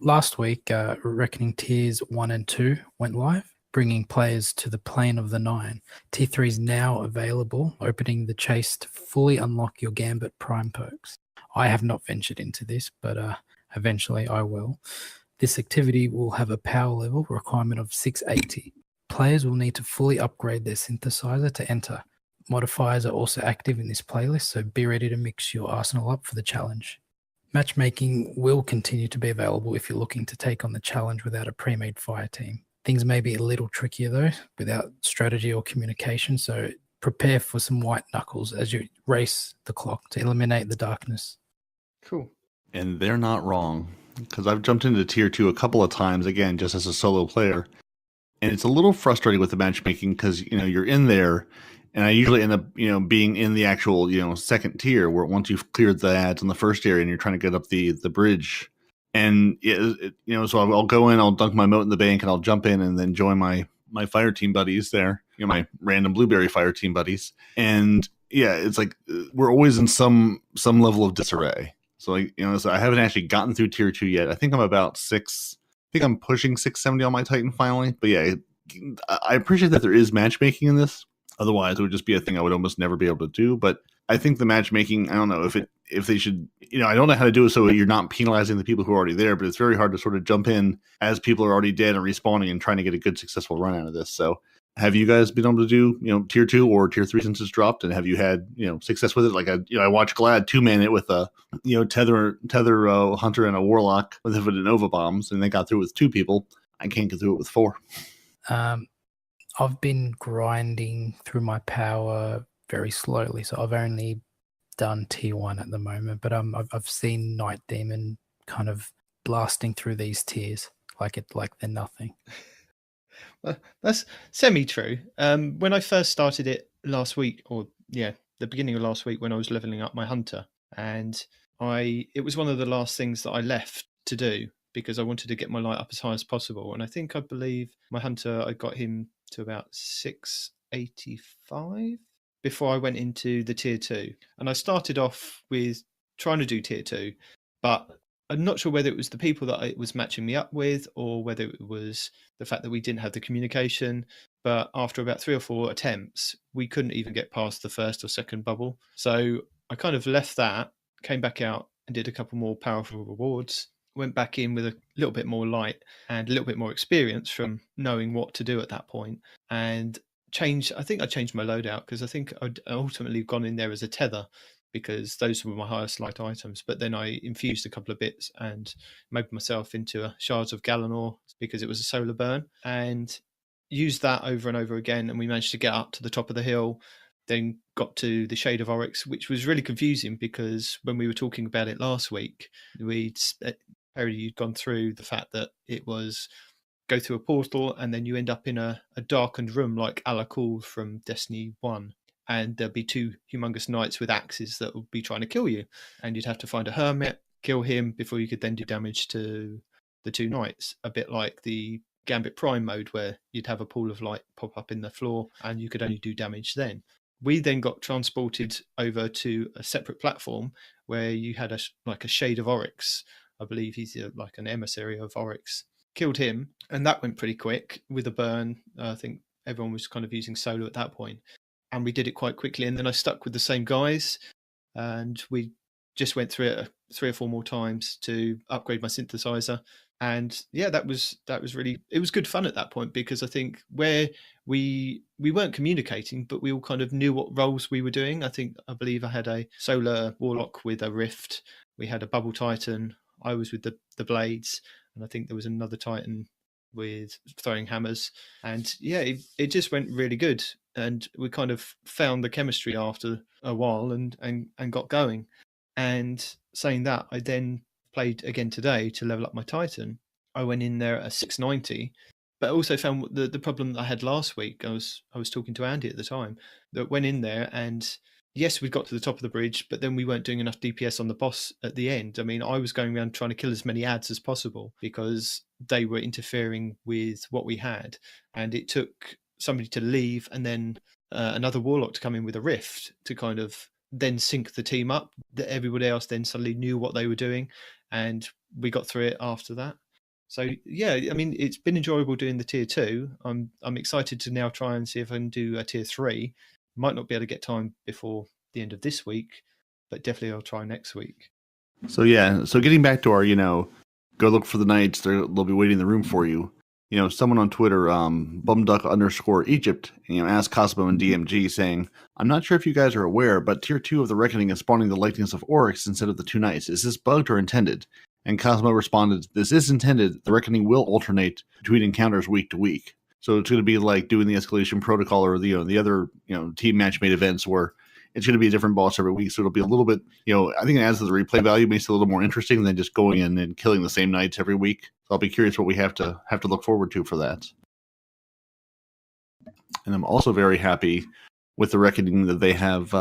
S1: Last week, Reckoning Tiers 1 and 2 went live, bringing players to the plane of the 9. Tier 3 is now available, opening the chase to fully unlock your Gambit Prime perks. I have not ventured into this, but eventually I will. This activity will have a power level requirement of 680. Players will need to fully upgrade their synthesizer to enter. Modifiers are also active in this playlist, so be ready to mix your arsenal up for the challenge. Matchmaking will continue to be available if you're looking to take on the challenge without a pre-made fire team. Things may be a little trickier though, without strategy or communication, so prepare for some white knuckles as you race the clock to eliminate the darkness.
S2: Cool.
S3: And they're not wrong, because I've jumped into Tier 2 a couple of times, again, just as a solo player. And it's a little frustrating with the matchmaking because, you're in there, and I usually end up, being in the actual, second tier where once you've cleared the ads in the first area and you're trying to get up the bridge. And, so I'll go in, I'll dunk my mote in the bank, and I'll jump in and then join my fire team buddies there, my random blueberry fire team buddies. And, yeah, it's like we're always in some level of disarray. So, so I haven't actually gotten through Tier 2 yet. I think I'm about 6. I think I'm pushing 670 on my Titan finally. But, yeah, I appreciate that there is matchmaking in this. Otherwise, it would just be a thing I would almost never be able to do. But I think the matchmaking, I don't know if they should, I don't know how to do it so you're not penalizing the people who are already there, but it's very hard to sort of jump in as people are already dead and respawning and trying to get a good successful run out of this. So have you guys been able to do, tier 2 or tier 3 since it's dropped? And have you had, success with it? Like I watched Glad 2-man it with a, tether hunter and a warlock with the Nova bombs, and they got through with 2 people. I can't get through it with 4.
S1: I've been grinding through my power very slowly, so I've only done tier 1 at the moment, but I've seen Nitedemon kind of blasting through these tiers like they're nothing.
S2: Well, that's semi-true. When I first started it last week, the beginning of last week when I was leveling up my hunter, and it was one of the last things that I left to do because I wanted to get my light up as high as possible, and I believe my hunter, I got him to about 685 before I went into the tier 2. And I started off with trying to do tier 2, but I'm not sure whether it was the people that it was matching me up with or whether it was the fact that we didn't have the communication. But after about 3 or 4 attempts, we couldn't even get past the first or second bubble. So I kind of left that, came back out and did a couple more powerful rewards, went back in with a little bit more light and a little bit more experience from knowing what to do at that point, and I think I changed my loadout because I think I'd ultimately gone in there as a tether because those were my highest light items. But then I infused a couple of bits and made myself into a Shards of Galanor because it was a solar burn, and used that over and over again. And we managed to get up to the top of the hill, then got to the Shade of Oryx, which was really confusing because when we were talking about it last week, you'd gone through the fact that it was go through a portal and then you end up in a darkened room like Alakul from Destiny 1. And there'd be 2 humongous knights with axes that would be trying to kill you. And you'd have to find a hermit, kill him before you could then do damage to the 2 knights. A bit like the Gambit Prime mode where you'd have a pool of light pop up in the floor and you could only do damage then. We then got transported over to a separate platform where you had a Shade of Oryx. I believe he's like an emissary of Oryx. Killed him, and that went pretty quick with a burn. I think everyone was kind of using solo at that point, and we did it quite quickly. And then I stuck with the same guys, and we just went through it 3 or 4 more times to upgrade my synthesizer. And yeah, that was really, it was good fun at that point because I think where we weren't communicating, but we all kind of knew what roles we were doing. I believe I had a solar warlock with a rift. We had a bubble titan. I was with the blades, and I think there was another titan with throwing hammers. And yeah, it just went really good, and we kind of found the chemistry after a while and got going. And saying that, I then played again today to level up my titan. I went in there at 690, but I also found the problem that I had last week. I was talking to Andy at the time, that went in there, and yes, we got to the top of the bridge, but then we weren't doing enough DPS on the boss at the end. I mean, I was going around trying to kill as many ads as possible because they were interfering with what we had. And it took somebody to leave and then another warlock to come in with a rift to kind of then sync the team up. That everybody else then suddenly knew what they were doing, and we got through it after that. So yeah, I mean, it's been enjoyable doing the tier 2. I'm excited to now try and see if I can do a tier 3. Might not be able to get time before the end of this week, but definitely I'll try next week.
S3: So yeah, so getting back to our, go look for the knights. They'll be waiting in the room for you. Someone on Twitter, bumduck_Egypt, asked Cosmo and DMG saying, "I'm not sure if you guys are aware, but tier 2 of the Reckoning is spawning the likeness of Oryx instead of the 2 knights. Is this bugged or intended?" And Cosmo responded, "This is intended. The Reckoning will alternate between encounters week to week. So it's going to be like doing the escalation protocol or the other team match made events where it's going to be a different boss every week. So it'll be a little bit I think it adds to the replay value, makes it a little more interesting than just going in and killing the same knights every week. So I'll be curious what we have to look forward to for that. And I'm also very happy with the Reckoning that they have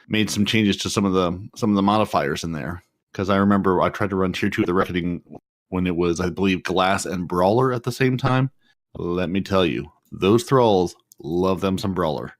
S3: made some changes to some of the modifiers in there, because I remember I tried to run tier 2 of the Reckoning when it was, I believe, Glass and Brawler at the same time. Let me tell you, those thralls love them some Brawler.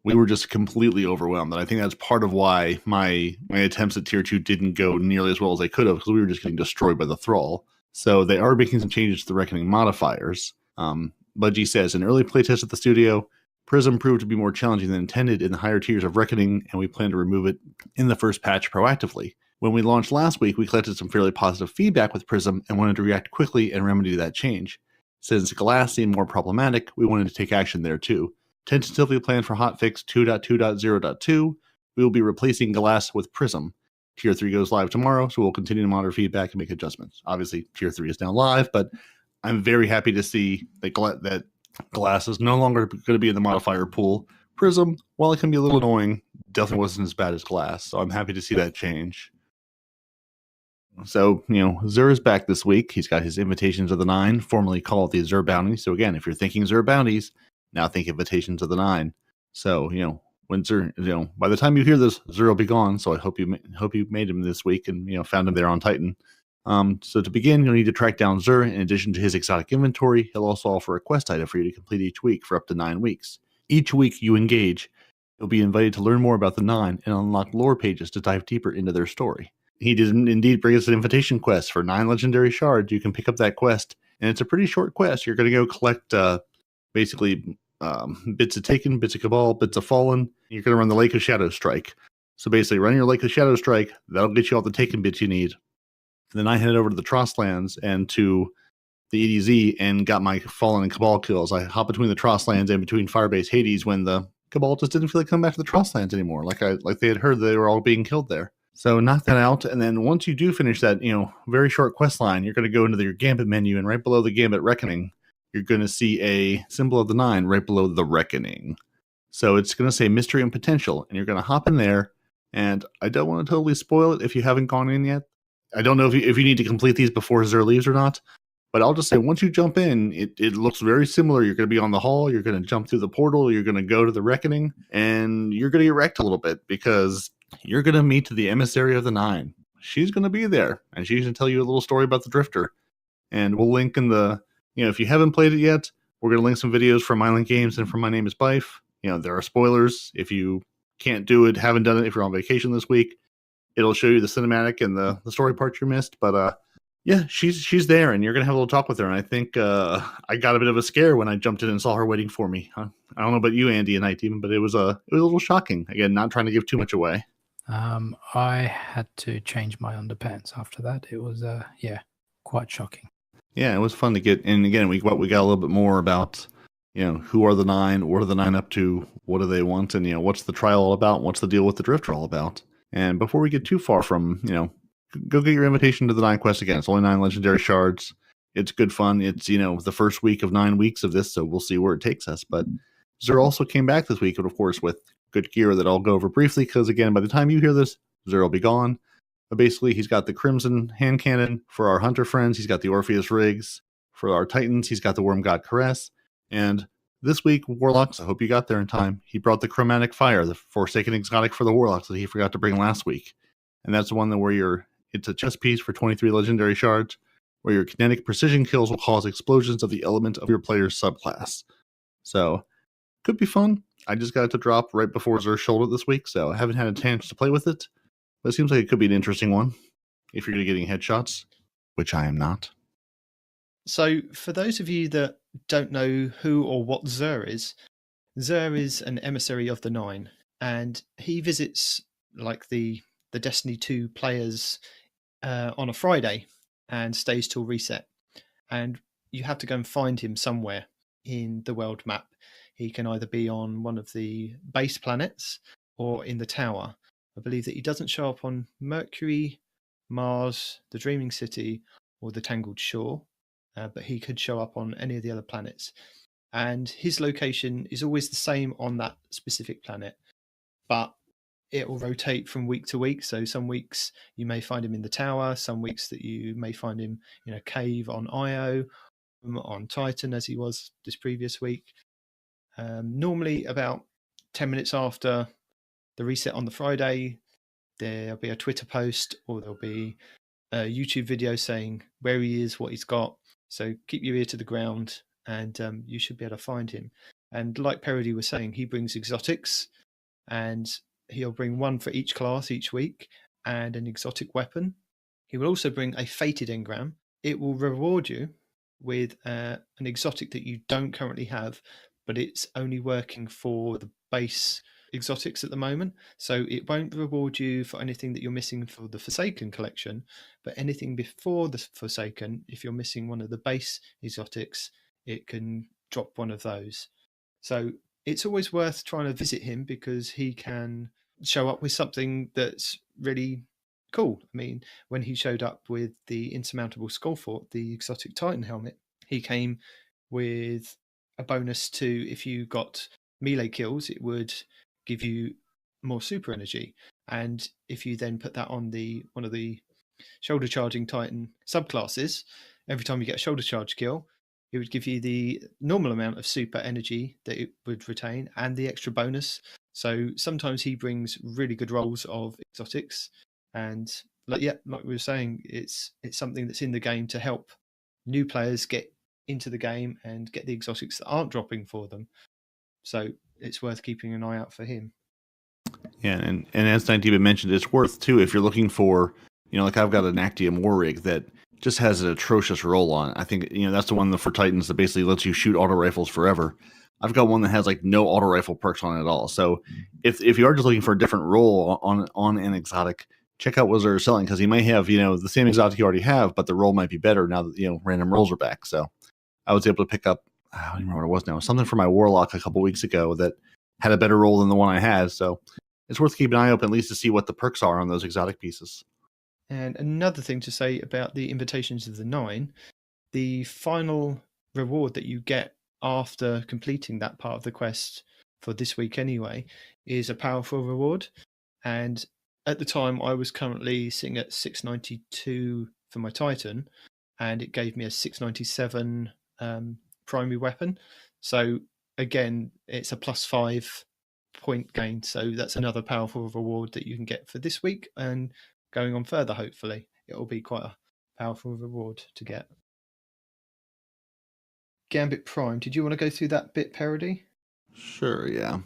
S3: We were just completely overwhelmed, and I think that's part of why my attempts at tier 2 didn't go nearly as well as they could have, because we were just getting destroyed by the thrall. So they are making some changes to the Reckoning modifiers. Bungie says, "In early playtest at the studio, Prism proved to be more challenging than intended in the higher tiers of Reckoning, and we plan to remove it in the first patch proactively. When we launched last week, we collected some fairly positive feedback with Prism and wanted to react quickly and remedy that change. Since Glass seemed more problematic, we wanted to take action there too. Tentatively planned for hotfix 2.2.0.2, we will be replacing Glass with Prism. Tier 3 goes live tomorrow, so we'll continue to monitor feedback and make adjustments. Obviously, Tier 3 is now live, but I'm very happy to see that Glass is no longer going to be in the modifier pool. Prism, while it can be a little annoying, definitely wasn't as bad as Glass, so I'm happy to see that change. So, Zur is back this week. He's got his Invitations of the Nine, formerly called the Zur Bounties. So again, if you're thinking Zur Bounties, now think Invitations of the Nine. So, when Zur, by the time you hear this, Zur will be gone. So I hope you made him this week and, found him there on Titan. So to begin, you'll need to track down Zur. In addition to his exotic inventory, he'll also offer a quest item for you to complete each week for up to 9 weeks. Each week you engage, you'll be invited to learn more about the Nine and unlock lore pages to dive deeper into their story. He did indeed bring us an invitation quest for 9 legendary shards. You can pick up that quest, and it's a pretty short quest. You're going to go collect basically bits of Taken, bits of Cabal, bits of Fallen. You're going to run the Lake of Shadow Strike. So basically, run your Lake of Shadow Strike. That'll get you all the Taken bits you need. And then I headed over to the Trostlands and to the EDZ and got my Fallen and Cabal kills. I hop between the Trostlands and between Firebase Hades when the Cabal just didn't feel like coming back to the Trostlands anymore. Like they had heard they were all being killed there. So knock that out, and then once you do finish that, very short quest line, you're going to go into your Gambit menu, and right below the Gambit Reckoning, you're going to see a symbol of the 9 right below the Reckoning. So it's going to say Mystery and Potential, and you're going to hop in there, and I don't want to totally spoil it if you haven't gone in yet. I don't know if you need to complete these before Zur leaves or not, but I'll just say once you jump in, it looks very similar. You're going to be on the hall, you're going to jump through the portal, you're going to go to the Reckoning, and you're going to get wrecked a little bit because you're going to meet the emissary of the 9. She's going to be there, and she's going to tell you a little story about the Drifter. And we'll link in the, if you haven't played it yet, we're going to link some videos from Island Games and from My Name is Bife. There are spoilers. If you can't do it, haven't done it, if you're on vacation this week, it'll show you the cinematic and the story parts you missed. But yeah, she's there, and you're going to have a little talk with her. And I think I got a bit of a scare when I jumped in and saw her waiting for me. I don't know about you, Andy and Nitedemon, but it was a little shocking. Again, not trying to give too much away.
S1: I had to change my underpants after that. It was, quite shocking.
S3: Yeah, it was fun to get. And again, we got a little bit more about, who are the 9, what are the 9 up to, what do they want, and, what's the trial all about, what's the deal with the Drifter all about. And before we get too far from, go get your invitation to the 9 quest again. It's only 9 legendary shards. It's good fun. It's, the first week of 9 weeks of this, so we'll see where it takes us. But Zur also came back this week, and of course, with good gear that I'll go over briefly, because again, by the time you hear this, Zur will be gone. But basically, he's got the Crimson hand cannon for our hunter friends. He's got the Orpheus rigs for our Titans. He's got the Worm God Caress. And this week, Warlocks, I hope you got there in time. He brought the Chromatic Fire, the Forsaken exotic for the Warlocks that he forgot to bring last week. And that's the one where it's a chess piece for 23 legendary shards, where your kinetic precision kills will cause explosions of the element of your player's subclass. So, could be fun. I just got it to drop right before Zur's shoulder this week, so I haven't had a chance to play with it. But it seems like it could be an interesting one if you're going to be getting headshots, which I am not.
S2: So, for those of you that don't know who or what Zur is an emissary of the 9, and he visits like the Destiny 2 players on a Friday and stays till reset. And you have to go and find him somewhere in the world map. He can either be on one of the base planets or in the tower. I believe that he doesn't show up on Mercury, Mars, the Dreaming City, or the Tangled Shore, but he could show up on any of the other planets. And his location is always the same on that specific planet, but it will rotate from week to week. So some weeks you may find him in the tower, some weeks that you may find him in a cave on Io, on Titan, as he was this previous week. Normally about 10 minutes after the reset on the Friday, there'll be a Twitter post or there'll be a YouTube video saying where he is, what he's got. So keep your ear to the ground and you should be able to find him. And like Peroty was saying, he brings exotics and he'll bring one for each class each week and an exotic weapon. He will also bring a fated engram. It will reward you with an exotic that you don't currently have, but it's only working for the base exotics at the moment. So it won't reward you for anything that you're missing for the Forsaken collection, but anything before the Forsaken, if you're missing one of the base exotics, it can drop one of those. So it's always worth trying to visit him because he can show up with something that's really cool. I mean, when he showed up with the Insurmountable Skullfort, the exotic Titan helmet, he came with a bonus to, if you got melee kills, it would give you more super energy. And if you then put that on one of the shoulder charging Titan subclasses, every time you get a shoulder charge kill, it would give you the normal amount of super energy that it would retain and the extra bonus. So sometimes he brings really good rolls of exotics, and like we were saying, it's something that's in the game to help new players get into the game and get the exotics that aren't dropping for them. So it's worth keeping an eye out for him.
S3: Yeah, and as Nitedemon mentioned, it's worth too if you're looking for, like I've got an Actium War Rig that just has an atrocious roll on. I think that's the one for Titans that basically lets you shoot auto rifles forever. I've got one that has like no auto rifle perks on it at all. So if you are just looking for a different roll on an exotic, check out what they're selling, because he might have the same exotic you already have, but the roll might be better now that random rolls are back. So I was able to pick up, I don't remember what it was now, something for my Warlock a couple weeks ago that had a better roll than the one I had. So it's worth keeping an eye open at least to see what the perks are on those exotic pieces.
S2: And another thing to say about the Invitations of the Nine, the final reward that you get after completing that part of the quest for this week anyway is a powerful reward. And at the time, I was currently sitting at 692 for my Titan, and it gave me a 697 primary weapon. So again, it's a +5 point gain. So that's another powerful reward that you can get for this week, and going on further, hopefully, it will be quite a powerful reward to get. Gambit Prime, did you want to go through that bit, Peroty?
S3: Sure, yeah.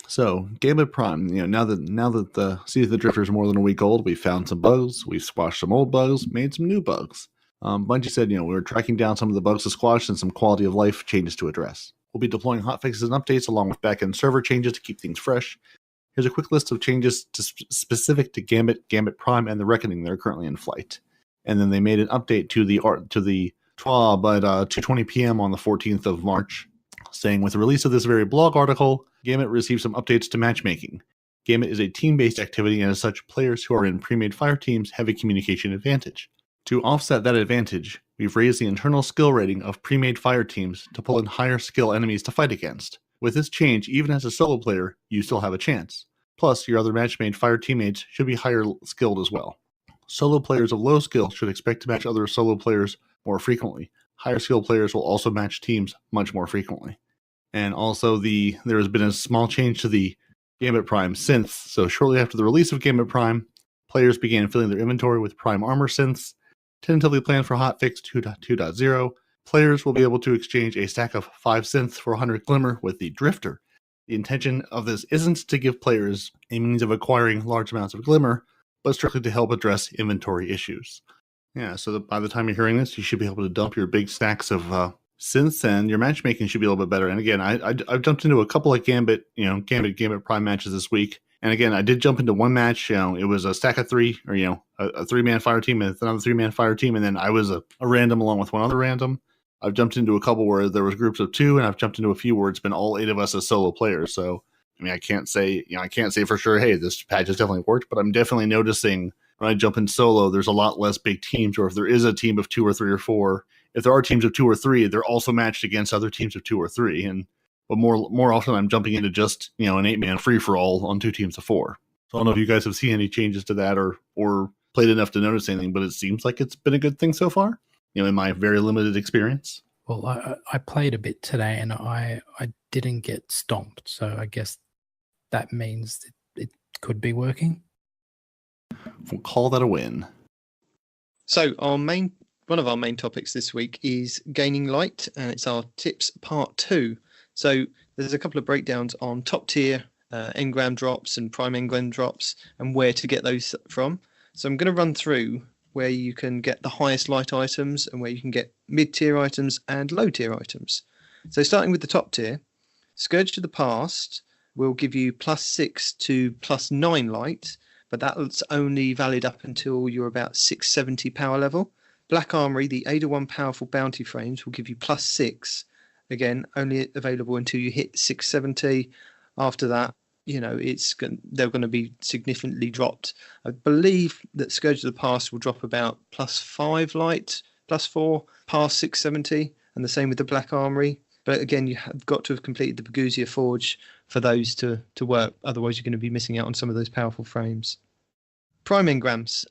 S3: So, Gambit Prime, now that the Seed of the Drifter is more than a week old, we found some bugs, we squashed some old bugs, made some new bugs. Bungie said, we were tracking down some of the bugs to squash and some quality of life changes to address. We'll be deploying hotfixes and updates along with backend server changes to keep things fresh. Here's a quick list of changes specific to Gambit Prime, and the Reckoning that are currently in flight. And then they made an update to the TWAB at 2:20 p.m. on the 14th of March, saying, with the release of this very blog article, Gambit received some updates to matchmaking. Gambit is a team-based activity, and as such, players who are in pre-made fire teams have a communication advantage. To offset that advantage, we've raised the internal skill rating of pre-made fire teams to pull in higher skill enemies to fight against. With this change, even as a solo player, you still have a chance. Plus, your other match-made fire teammates should be higher skilled as well. Solo players of low skill should expect to match other solo players more frequently. Higher skill players will also match teams much more frequently. And also, there has been a small change to the Gambit Prime synths. So shortly after the release of Gambit Prime, players began filling their inventory with Prime Armor synths. Tentatively planned for hotfix 2.2.0, players will be able to exchange a stack of 5 synths for 100 Glimmer with the Drifter. The intention of this isn't to give players a means of acquiring large amounts of Glimmer, but strictly to help address inventory issues. Yeah, so by the time you're hearing this, you should be able to dump your big stacks of synths, and your matchmaking should be a little bit better. And again, I've jumped into a couple of Gambit Prime matches this week. And again, I did jump into one match. It was a stack of 3, or a 3-man fire team and another 3-man fire team, and then I was a random along with one other random. I've jumped into a couple where there was groups of 2, and I've jumped into a few where it's been all 8 of us as solo players. So I mean, I can't say for sure, hey, this patch has definitely worked, but I'm definitely noticing when I jump in solo, there's a lot less big teams, or if there is a team of 2 or 3 or 4, if there are teams of 2 or 3, they're also matched against other teams of 2 or 3. But more often I'm jumping into just, an 8-man free-for-all on 2 teams of 4. So I don't know if you guys have seen any changes to that or played enough to notice anything, but it seems like it's been a good thing so far, in my very limited experience.
S1: Well, I played a bit today, and I didn't get stomped, so I guess that means it could be working.
S3: We'll call that a win.
S2: So one of our main topics this week is gaining light, and it's our tips part 2. So there's a couple of breakdowns on top tier engram drops and prime engram drops and where to get those from. So I'm going to run through where you can get the highest light items and where you can get mid-tier items and low-tier items. So starting with the top tier, Scourge of the Past will give you +6 to +9 light, but that's only valid up until you're about 670 power level. Black Armory, the Ada-1 powerful bounty frames, will give you +6. Again, only available until you hit 670. After that, they're going to be significantly dropped. I believe that Scourge of the Past will drop about +5 light, +4 past 670, and the same with the Black Armory. But again, you have got to have completed the Bungee Forge for those to work. Otherwise, you're going to be missing out on some of those powerful frames. Prime Engrams,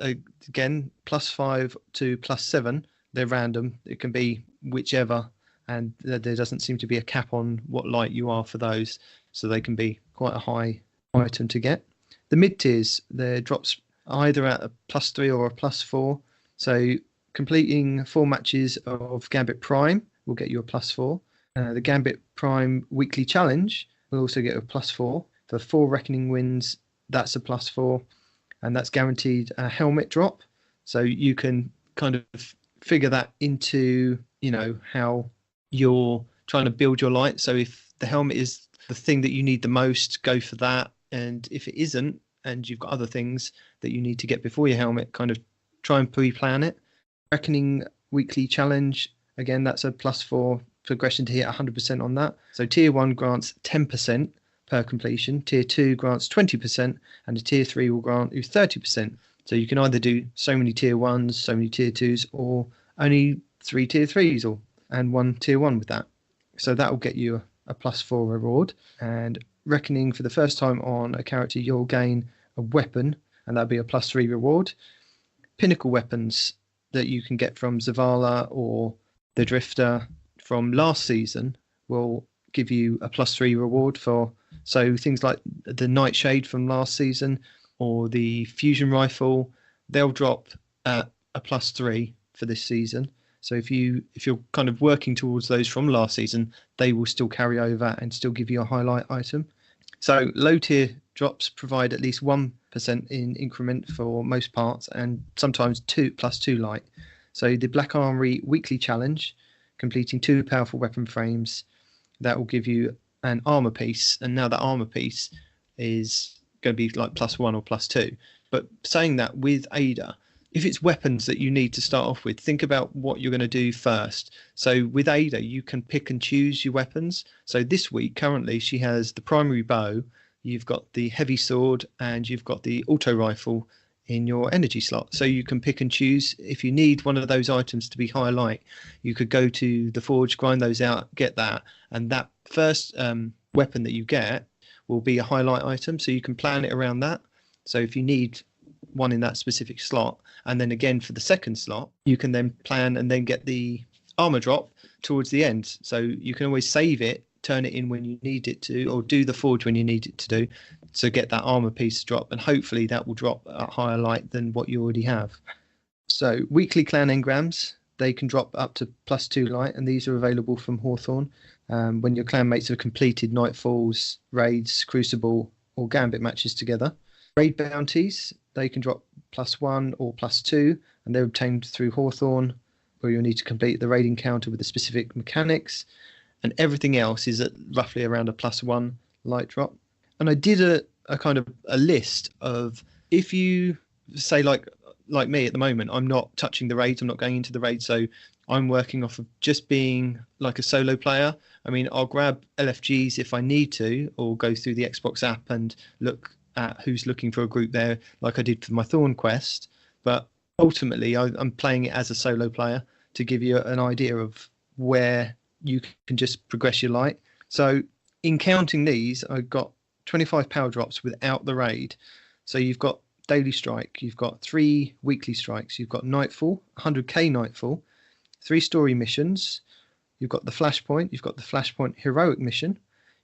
S2: again, +5 to +7. They're random. It can be whichever, and there doesn't seem to be a cap on what light you are for those, so they can be quite a high item to get. The mid-tiers, their drops either at a +3 or a +4. So completing 4 matches of Gambit Prime will get you a +4. The Gambit Prime Weekly Challenge will also get a +4. For 4 Reckoning wins, that's a +4. And that's guaranteed a helmet drop. So you can kind of figure that into, how you're trying to build your light. So if the helmet is the thing that you need the most, go for that. And if it isn't, and you've got other things that you need to get before your helmet, kind of try and pre-plan it. Reckoning Weekly Challenge, again, that's a +4 progression to hit 100% on that. So Tier 1 grants 10% per completion, Tier 2 grants 20%, and a Tier 3 will grant you 30%. So you can either do so many Tier 1s, so many Tier 2s, or only 3 Tier 3s and 1 Tier 1 with that. So that will get you a +4 reward. And Reckoning, for the first time on a character, you'll gain a weapon, and that'll be a +3 reward. Pinnacle weapons that you can get from Zavala or the Drifter from last season will give you a +3 reward for, so things like the Nightshade from last season or the Fusion Rifle, they'll drop at a +3 for this season. So if you're kind of working towards those from last season, they will still carry over and still give you a highlight item. So low tier drops provide at least 1% in increment for most parts, and sometimes +2 light. So the Black Armory Weekly Challenge, completing 2 powerful weapon frames, that will give you an armor piece, and now that armor piece is going to be like +1 or +2. But saying that, with Ada, if it's weapons that you need to start off with, think about what you're going to do first. So with Ada, you can pick and choose your weapons. So this week, currently, she has the primary bow, you've got the heavy sword, and you've got the auto rifle in your energy slot. So you can pick and choose. If you need one of those items to be high light, you could go to the forge, grind those out, get that, and that first weapon that you get will be a highlight item. So you can plan it around that. So if you need one in that specific slot, and then again for the second slot, you can then plan and then get the armor drop towards the end. So you can always save it, turn it in when you need it to, or do the forge when you need it to do, to get that armor piece to drop, and hopefully that will drop at higher light than what you already have. So weekly clan engrams, they can drop up to +2 light, and these are available from Hawthorne when your clan mates have completed Nightfalls, raids, Crucible, or Gambit matches together. Raid bounties, they can drop +1 or +2, and they're obtained through Hawthorne, where you'll need to complete the raid encounter with the specific mechanics, and everything else is at roughly around a +1 light drop. And I did a kind of a list of, if you say like me at the moment, I'm not touching the raids, I'm not going into the raid, so I'm working off of just being like a solo player. I mean, I'll grab LFGs if I need to, or go through the Xbox app and look at who's looking for a group there, like I did for my Thorn Quest. But ultimately, I'm playing it as a solo player to give you an idea of where you can just progress your light. So in counting these, I got 25 power drops without the raid. So you've got Daily Strike, you've got 3 weekly strikes, you've got Nightfall, 100k Nightfall, 3 story missions, you've got the Flashpoint, you've got the Flashpoint Heroic mission,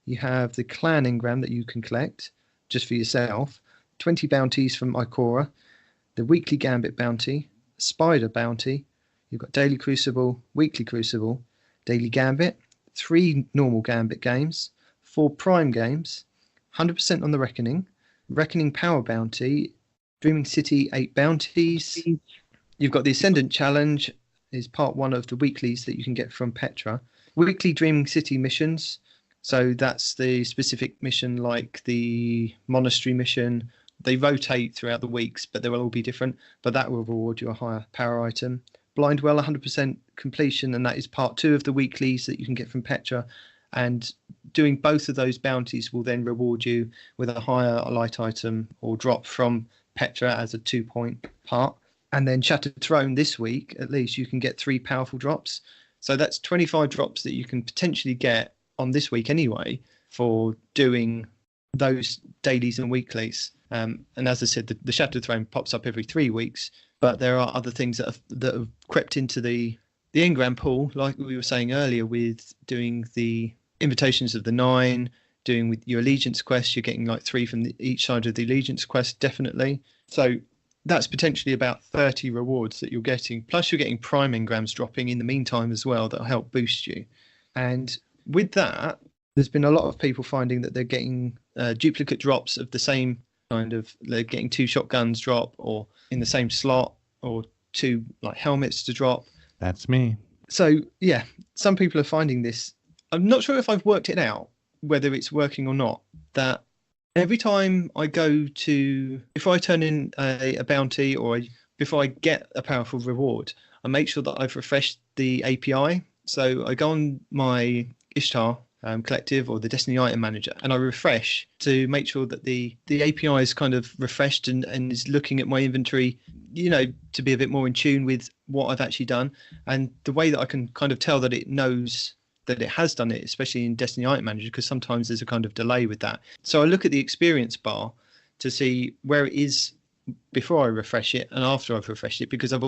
S2: you have the Clan Engram that you can collect just for yourself, 20 bounties from Ikora, the weekly Gambit bounty, Spider bounty, you've got Daily Crucible, Weekly Crucible, Daily Gambit, 3 normal Gambit games, 4 Prime games, 100% on the Reckoning Power bounty, Dreaming City 8 bounties. You've got the Ascendant Challenge, is part 1 of the weeklies that you can get from Petra. Weekly Dreaming City missions, So that's the specific mission, like the monastery mission. They rotate throughout the weeks, but they will all be different. But that will reward you a higher power item. Blind Well, 100% completion, and that is part 2 of the weeklies that you can get from Petra. And doing both of those bounties will then reward you with a higher light item or drop from Petra as a 2-point part. And then Shattered Throne this week, at least, you can get 3 powerful drops. So that's 25 drops that you can potentially get on this week anyway for doing those dailies and weeklies. And as I said, the Shattered Throne pops up every 3 weeks, but there are other things that have crept into the Engram pool, like we were saying earlier, with doing the Invitations of the 9, doing with your Allegiance quest. You're getting like 3 from each side of the Allegiance quest, definitely. So that's potentially about 30 rewards that you're getting. Plus you're getting Prime Engrams dropping in the meantime as well that'll help boost you. And with that, there's been a lot of people finding that they're getting duplicate drops of the same kind of, they're getting 2 shotguns drop, or in the same slot, or 2 like helmets to drop.
S3: That's me.
S2: So yeah, some people are finding this. I'm not sure if I've worked it out, whether it's working or not, that every time I go to, if I turn in a bounty, or before I get a powerful reward, I make sure that I've refreshed the API. So I go on my Ishtar collective or the Destiny item manager, and I refresh to make sure that the API is kind of refreshed and is looking at my inventory, you know, to be a bit more in tune with what I've actually done. And the way that I can kind of tell that it knows that it has done it, especially in Destiny item manager, because sometimes there's a kind of delay with that. So I look at the experience bar to see where it is before I refresh it and after I've refreshed it, because I've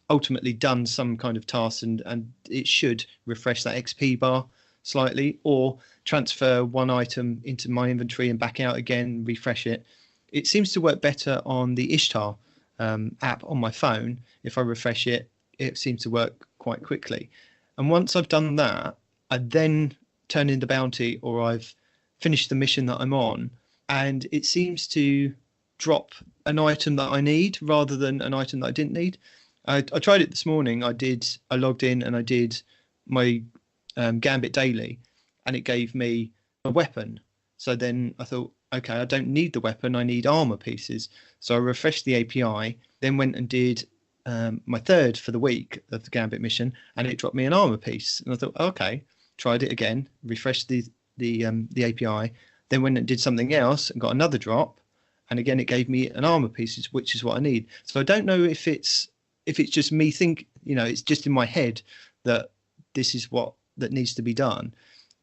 S2: ultimately done some kind of task, and it should refresh that XP bar slightly, or transfer one item into my inventory and back out again, refresh it. It seems to work better on the Ishtar app on my phone. If I refresh it, it seems to work quite quickly. And once I've done that, I then turn in the bounty, or I've finished the mission that I'm on, and it seems to drop an item that I need rather than an item that I didn't need. I tried it this morning. I logged in and I did my Gambit daily, and it gave me a weapon. So then I thought, okay, I don't need the weapon, I need armor pieces. So I refreshed the API, then went and did my 3rd for the week of the Gambit mission, and it dropped me an armor piece. And I thought, okay, tried it again, refreshed the API, then went and did something else and got another drop, and again it gave me an armor piece, which is what I need. So I don't know if it's just me it's just in my head that this is what that needs to be done.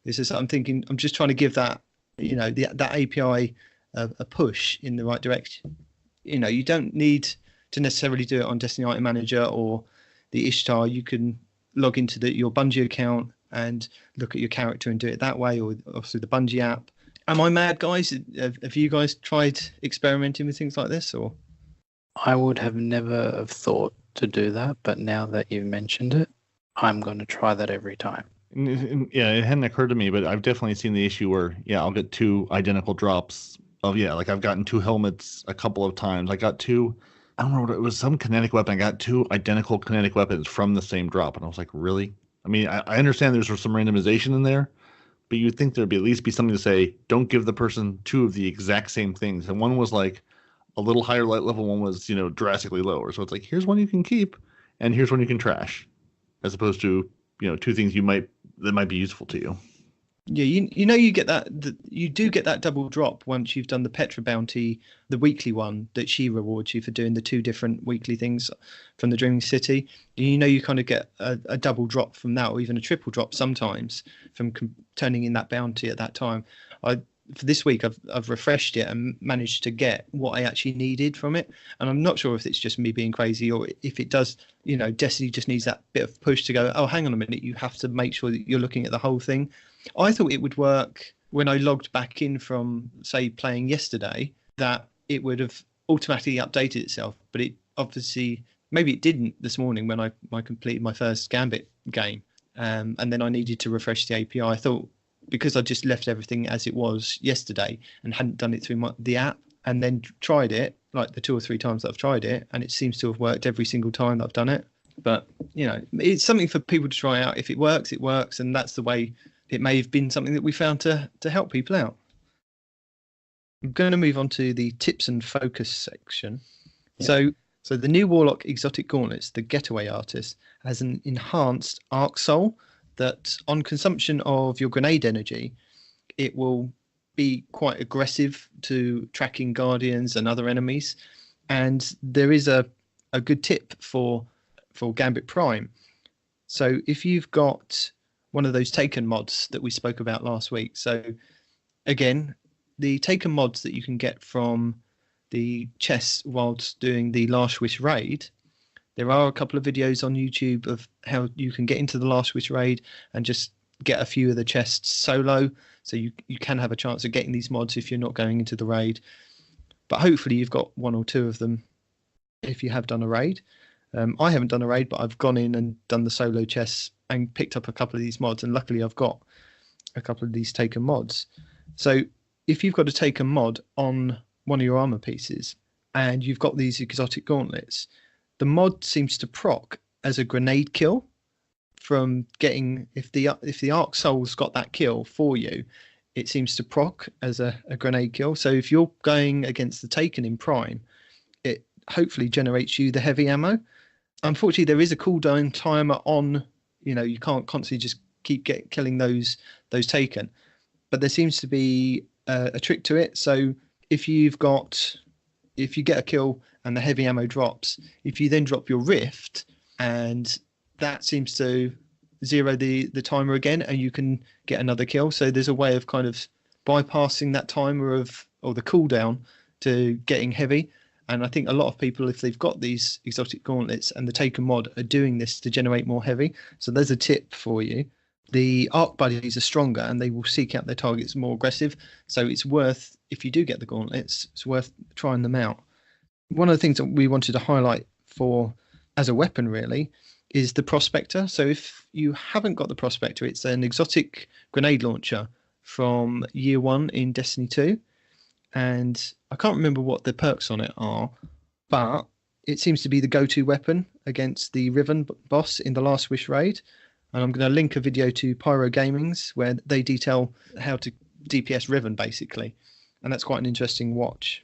S2: This is, I'm thinking, I'm just trying to give that, that API a push in the right direction. You don't need to necessarily do it on Destiny Item Manager or the Ishtar. You can log into your Bungie account and look at your character and do it that way, or obviously the Bungie app. Am I mad, guys? Have you guys tried experimenting with things like this? Or
S1: I would have never have thought to do that, but now that you've mentioned it, I'm going to try that every time.
S3: Yeah, it hadn't occurred to me, but I've definitely seen the issue where, I'll get 2 identical drops of, like I've gotten 2 helmets a couple of times. I got 2, I don't remember what it was, some kinetic weapon. I got 2 identical kinetic weapons from the same drop. And I was like, really? I mean, I understand there's some randomization in there, but you'd think there'd at least be something to say, don't give the person 2 of the exact same things. And one was like a little higher light level, one was, drastically lower. So it's like, here's one you can keep and here's one you can trash, as opposed to, 2 things that might be useful to you.
S2: Yeah, you get that. You do get that double drop once you've done the Petra bounty, the weekly one that she rewards you for doing the 2 different weekly things from the Dreaming City. You kind of get a double drop from that, or even a triple drop sometimes from turning in that bounty at that time. For this week, I've refreshed it and managed to get what I actually needed from it. And I'm not sure if it's just me being crazy, or if it does, Destiny just needs that bit of push to go, oh, hang on a minute, you have to make sure that you're looking at the whole thing. I thought it would work when I logged back in from, say, playing yesterday, that it would have automatically updated itself. But it obviously, maybe it didn't this morning when I completed my first Gambit game. And then I needed to refresh the API. I thought, because I just left everything as it was yesterday and hadn't done it through the app, and then tried it like the 2 or 3 times that I've tried it, and it seems to have worked every single time that I've done it. But it's something for people to try out. If it works, it works, and that's the way it may have been something that we found to help people out. I'm going to move on to the tips and focus section. Yeah. So the new Warlock Exotic Gauntlets, the Getaway Artist, has an enhanced Arc Soul that on consumption of your grenade energy, it will be quite aggressive to tracking guardians and other enemies. And there is a good tip for Gambit Prime. So if you've got one of those Taken mods that we spoke about last week. So again, the Taken mods that you can get from the chests whilst doing the Last Wish raid, there are a couple of videos on YouTube of how you can get into the Last Wish raid and just get a few of the chests solo. So you can have a chance of getting these mods if you're not going into the raid. But hopefully you've got one or two of them if you have done a raid. I haven't done a raid, but I've gone in and done the solo chests and picked up a couple of these mods. And luckily I've got a couple of these Taken mods. So if you've got a Taken mod on one of your armor pieces and you've got these exotic gauntlets, the mod seems to proc as a grenade kill from getting, if the Arc Soul's got that kill for you, it seems to proc as a grenade kill. So if you're going against the Taken in Prime, it hopefully generates you the heavy ammo. Unfortunately, there is a cooldown timer on, you can't constantly just keep killing those Taken, but there seems to be a trick to it. So if you get a kill and the heavy ammo drops, if you then drop your Rift, and that seems to zero the timer again, and you can get another kill. So there's a way of kind of bypassing that timer or the cooldown to getting heavy. And I think a lot of people, if they've got these exotic gauntlets and the Taken mod, are doing this to generate more heavy. So there's a tip for you. The arc buddies are stronger and they will seek out their targets more aggressive. So it's worth, if you do get the gauntlets, it's worth trying them out. One of the things that we wanted to highlight for as a weapon really is the Prospector. So if you haven't got the Prospector, it's an exotic grenade launcher from year 1 in Destiny 2. And I can't remember what the perks on it are, but it seems to be the go-to weapon against the Riven boss in the Last Wish raid. And I'm going to link a video to Pyro Gaming's where they detail how to DPS Riven basically. And that's quite an interesting watch.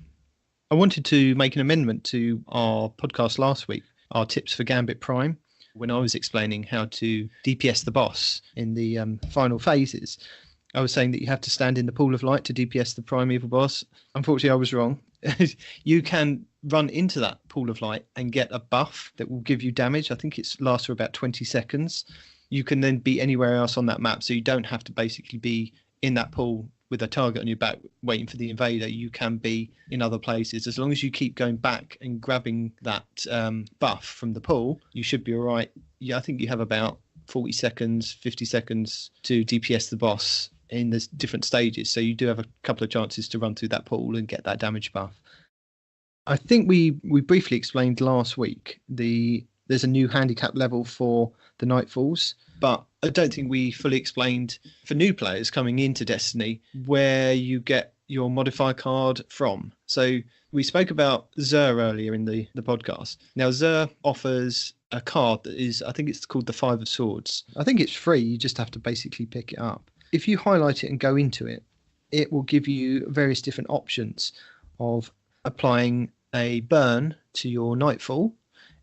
S2: I wanted to make an amendment to our podcast last week, our tips for Gambit Prime, when I was explaining how to DPS the boss in the final phases. I was saying that you have to stand in the pool of light to DPS the primeval boss. Unfortunately, I was wrong. You can run into that pool of light and get a buff that will give you damage. I think it lasts for about 20 seconds. You can then be anywhere else on that map, so you don't have to basically be in that pool with a target on your back waiting for the invader. You can be in other places. As long as you keep going back and grabbing that buff from the pool, you should be all right. Yeah, I think you have about 40 seconds, 50 seconds to DPS the boss in the different stages. So you do have a couple of chances to run through that pool and get that damage buff. I think we briefly explained last week there's a new handicap level for the Nightfalls, but I don't think we fully explained for new players coming into Destiny where you get your modifier card from. So we spoke about Xur earlier in the podcast. Now Xur offers a card that is, I think it's called the Five of Swords. I think it's free, you just have to basically pick it up. If you highlight it and go into it, it will give you various different options of applying a burn to your Nightfall.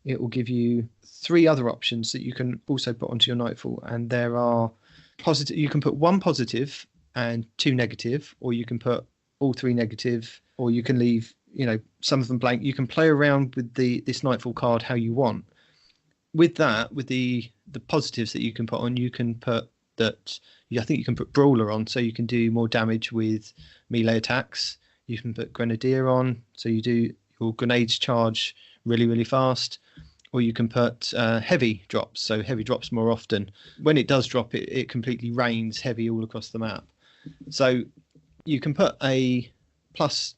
S2: It will give you 3 other options that you can also put onto your Nightfall. And there are positive. You can put 1 positive and 2 negative, or you can put all 3 negative, or you can leave, some of them blank. You can play around with this Nightfall card how you want. With that, with the positives that you can put on, you can put that. I think you can put Brawler on, so you can do more damage with melee attacks. You can put Grenadier on, so you do your grenades charge really, really fast. Or you can put heavy drops, so heavy drops more often. When it does drop, it completely rains heavy all across the map. So you can put a plus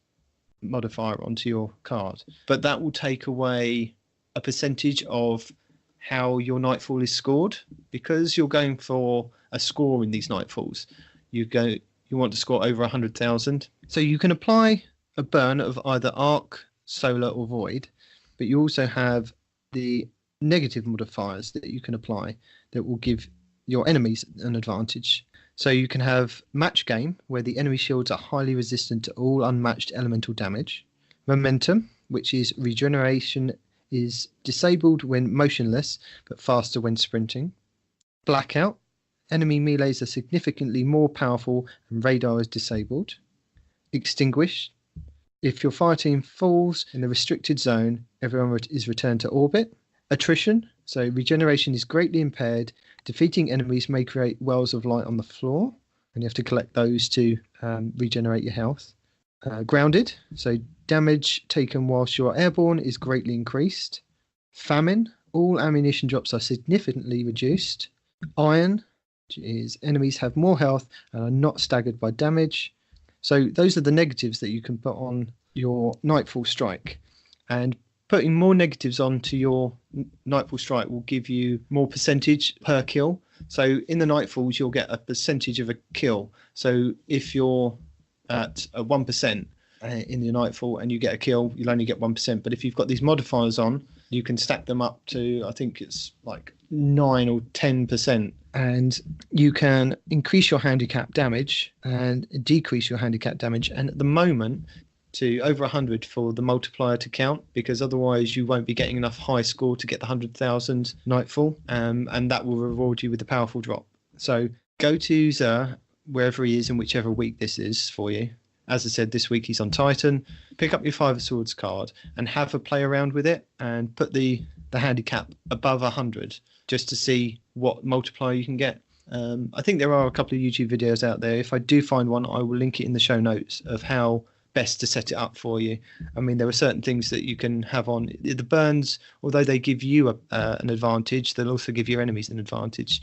S2: modifier onto your card, but that will take away a percentage of how your Nightfall is scored, because you're going for a score in these Nightfalls. You want to score over 100,000. So you can apply a burn of either Arc, Solar or Void, but you also have the negative modifiers that you can apply that will give your enemies an advantage. So you can have match game, where the enemy shields are highly resistant to all unmatched elemental damage. Momentum, which is regeneration is disabled when motionless, but faster when sprinting. Blackout, enemy melees are significantly more powerful and radar is disabled. Extinguished, if your fire team falls in the restricted zone, everyone is returned to orbit. Attrition, so regeneration is greatly impaired. Defeating enemies may create wells of light on the floor, and you have to collect those to regenerate your health. Grounded, so damage taken whilst you're airborne is greatly increased. Famine, all ammunition drops are significantly reduced. Iron, which is enemies have more health and are not staggered by damage. So those are the negatives that you can put on your Nightfall Strike. And putting more negatives onto your Nightfall Strike will give you more percentage per kill. So in the Nightfalls, you'll get a percentage of a kill. So if you're at a 1% in your Nightfall and you get a kill, you'll only get 1%. But if you've got these modifiers on, you can stack them up to, I think it's like 9 or 10%. And you can increase your handicap damage and decrease your handicap damage. And at the moment, to over 100 for the multiplier to count, because otherwise you won't be getting enough high score to get the 100,000 Nightfall, and that will reward you with the powerful drop. So go to Zer, wherever he is in whichever week this is for you. As I said, this week he's on Titan. Pick up your Five of Swords card and have a play around with it and put the handicap above 100 just to see what multiplier you can get. I think there are a couple of YouTube videos out there. If I do find one, I will link it in the show notes of how best to set it up for you. I mean, there are certain things that you can have on the burns, although they give you an advantage, they'll also give your enemies an advantage.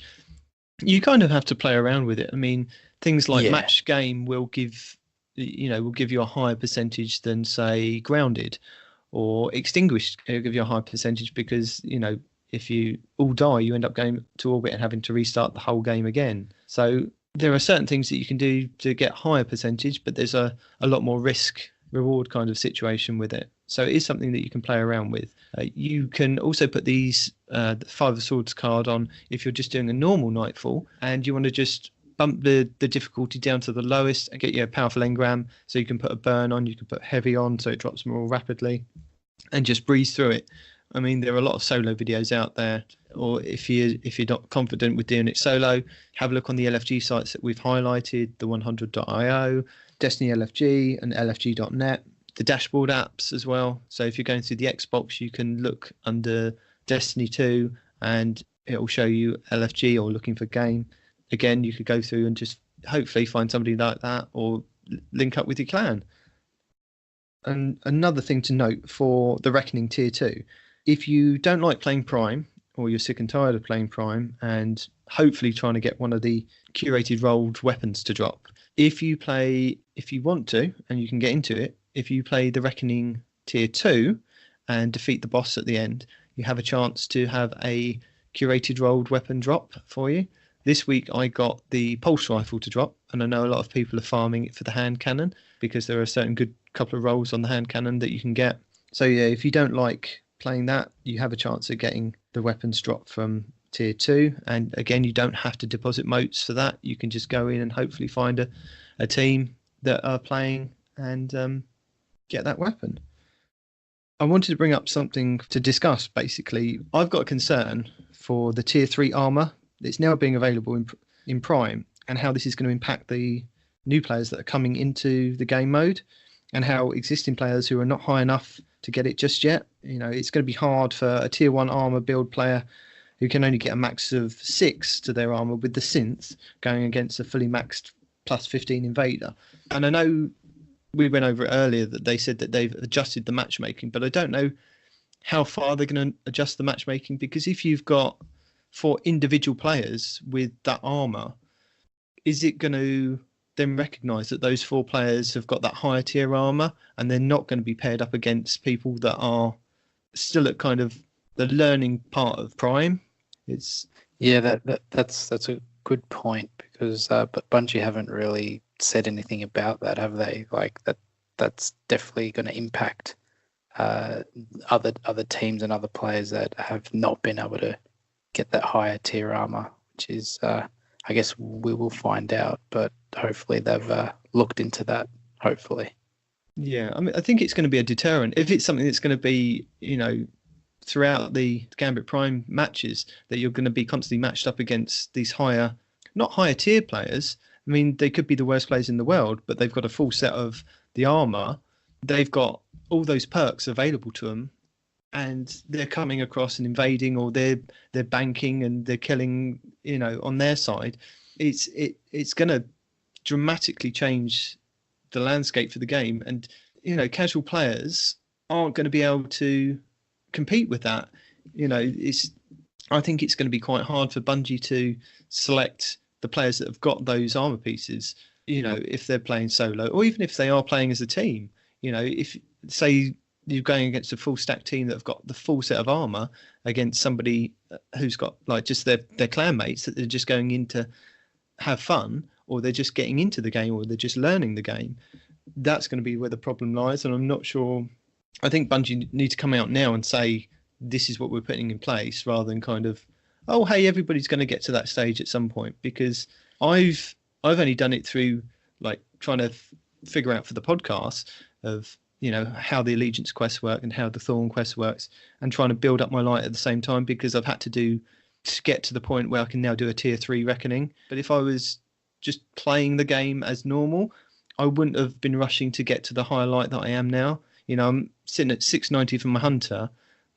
S2: You kind of have to play around with it. I mean, things like match game will give you a higher percentage than, say, grounded, or extinguished will give you a higher percentage because, if you all die, you end up going to orbit and having to restart the whole game again. So there are certain things that you can do to get higher percentage, but there's a lot more risk reward kind of situation with it. So it is something that you can play around with. You can also put these the Five of Swords card on if you're just doing a normal Nightfall and you want to just bump the difficulty down to the lowest and get you a powerful engram. So you can put a burn on, you can put heavy on so it drops more rapidly and just breeze through it. I mean, there are a lot of solo videos out there, or if you're not confident with doing it solo, have a look on the LFG sites that we've highlighted, the 100.io, Destiny LFG and LFG.net, the dashboard apps as well. So if you're going through the Xbox, you can look under Destiny 2 and it will show you LFG or looking for game. Again, you could go through and just hopefully find somebody like that or link up with your clan. And another thing to note for the Reckoning Tier 2, if you don't like playing Prime, or you're sick and tired of playing Prime and hopefully trying to get one of the curated rolled weapons to drop, if you want to, and you can get into it, if you play the Reckoning Tier 2 and defeat the boss at the end, you have a chance to have a curated rolled weapon drop for you. This week I got the pulse rifle to drop, and I know a lot of people are farming it for the hand cannon because there are a certain good couple of rolls on the hand cannon that you can get. So yeah, if you don't like playing that, you have a chance of getting the weapons drop from Tier 2. And again, you don't have to deposit motes for that. You can just go in and hopefully find a team that are playing and get that weapon. I wanted to bring up something to discuss, basically. I've got a concern for the Tier 3 armor. It's now being available in Prime, and how this is going to impact the new players that are coming into the game mode, and how existing players who are not high enough to get it just yet, it's going to be hard for a Tier 1 armor build player who can only get a max of 6 to their armor with the synth going against a fully maxed plus 15 invader. And I know we went over it earlier that they said that they've adjusted the matchmaking, but I don't know how far they're going to adjust the matchmaking, because if you've got 4 individual players with that armor, is it going to then recognise that those 4 players have got that higher tier armor and they're not going to be paired up against people that are still at kind of the learning part of Prime? That's a good point, because but Bungie haven't really said anything about that, have they? Like that's definitely going to impact other teams and other players that have not been able to get that higher tier armor, which is I
S1: I guess we will find out, but hopefully they've looked into that. Hopefully.
S2: Yeah, I mean, I think it's going to be a deterrent. If it's something that's going to be, throughout the Gambit Prime matches, that you're going to be constantly matched up against these not higher tier players. I mean, they could be the worst players in the world, but they've got a full set of the armor. They've got all those perks available to them, and they're coming across and invading, or they're banking and they're killing, on their side. It's going to dramatically change the landscape for the game, and casual players aren't going to be able to compete with that. I think it's going to be quite hard for Bungie to select the players that have got those armor pieces, if they're playing solo, or even if they are playing as a team. If, say, you're going against a full stack team that have got the full set of armor against somebody who's got like just their clan mates that they're just going in to have fun, or they're just getting into the game, or they're just learning the game, that's going to be where the problem lies. And I'm not sure. I think Bungie need to come out now and say, this is what we're putting in place, rather than kind of, oh, hey, everybody's going to get to that stage at some point. Because I've only done it through like trying to figure out for the podcast of, how the Allegiance quest work and how the Thorn Quest works, and trying to build up my light at the same time, because I've had to get to the point where I can now do a tier 3 reckoning. But if I was just playing the game as normal, I wouldn't have been rushing to get to the higher light that I am now. I'm sitting at 690 for my Hunter.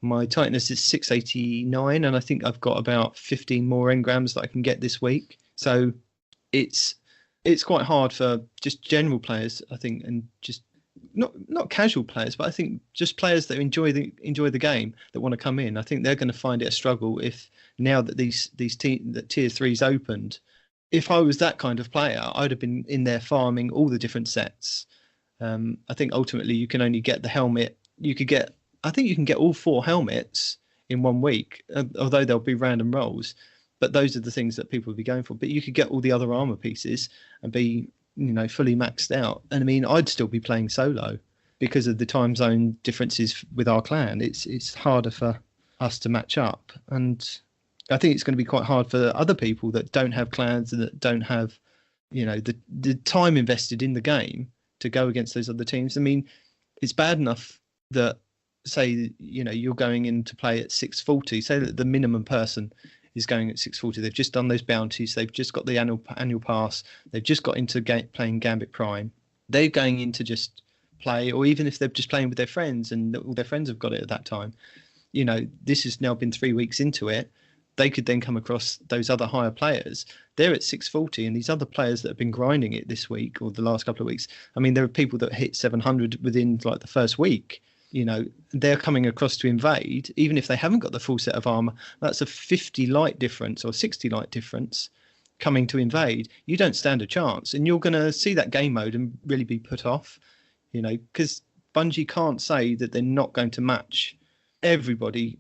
S2: My Titanus is 689, and I think I've got about 15 more engrams that I can get this week. So it's quite hard for just general players, I think, and just not casual players, but I think just players that enjoy the game, that want to come in. I think they're going to find it a struggle if now that that tier 3's opened. If I was that kind of player, I'd have been in there farming all the different sets. I think ultimately you can only get the helmet. I think you can get all 4 helmets in 1 week, although there'll be random rolls. But those are the things that people will be going for. But you could get all the other armor pieces and be, fully maxed out. And I mean, I'd still be playing solo because of the time zone differences with our clan. It's harder for us to match up. And I think it's going to be quite hard for other people that don't have clans and that don't have, the time invested in the game to go against those other teams. I mean, it's bad enough that, say, you're going in to play at 640. Say that the minimum person is going at 640. They've just done those bounties. They've just got the annual pass. They've just got into playing Gambit Prime. They're going in to just play, or even if they're just playing with their friends and all their friends have got it at that time. This has now been 3 weeks into it. They could then come across those other higher players. They're at 640, and these other players that have been grinding it this week or the last couple of weeks. I mean, there are people that hit 700 within like the first week. They're coming across to invade, even if they haven't got the full set of armor. That's a 50 light difference or 60 light difference coming to invade. You don't stand a chance, and you're going to see that game mode and really be put off, because Bungie can't say that they're not going to match everybody,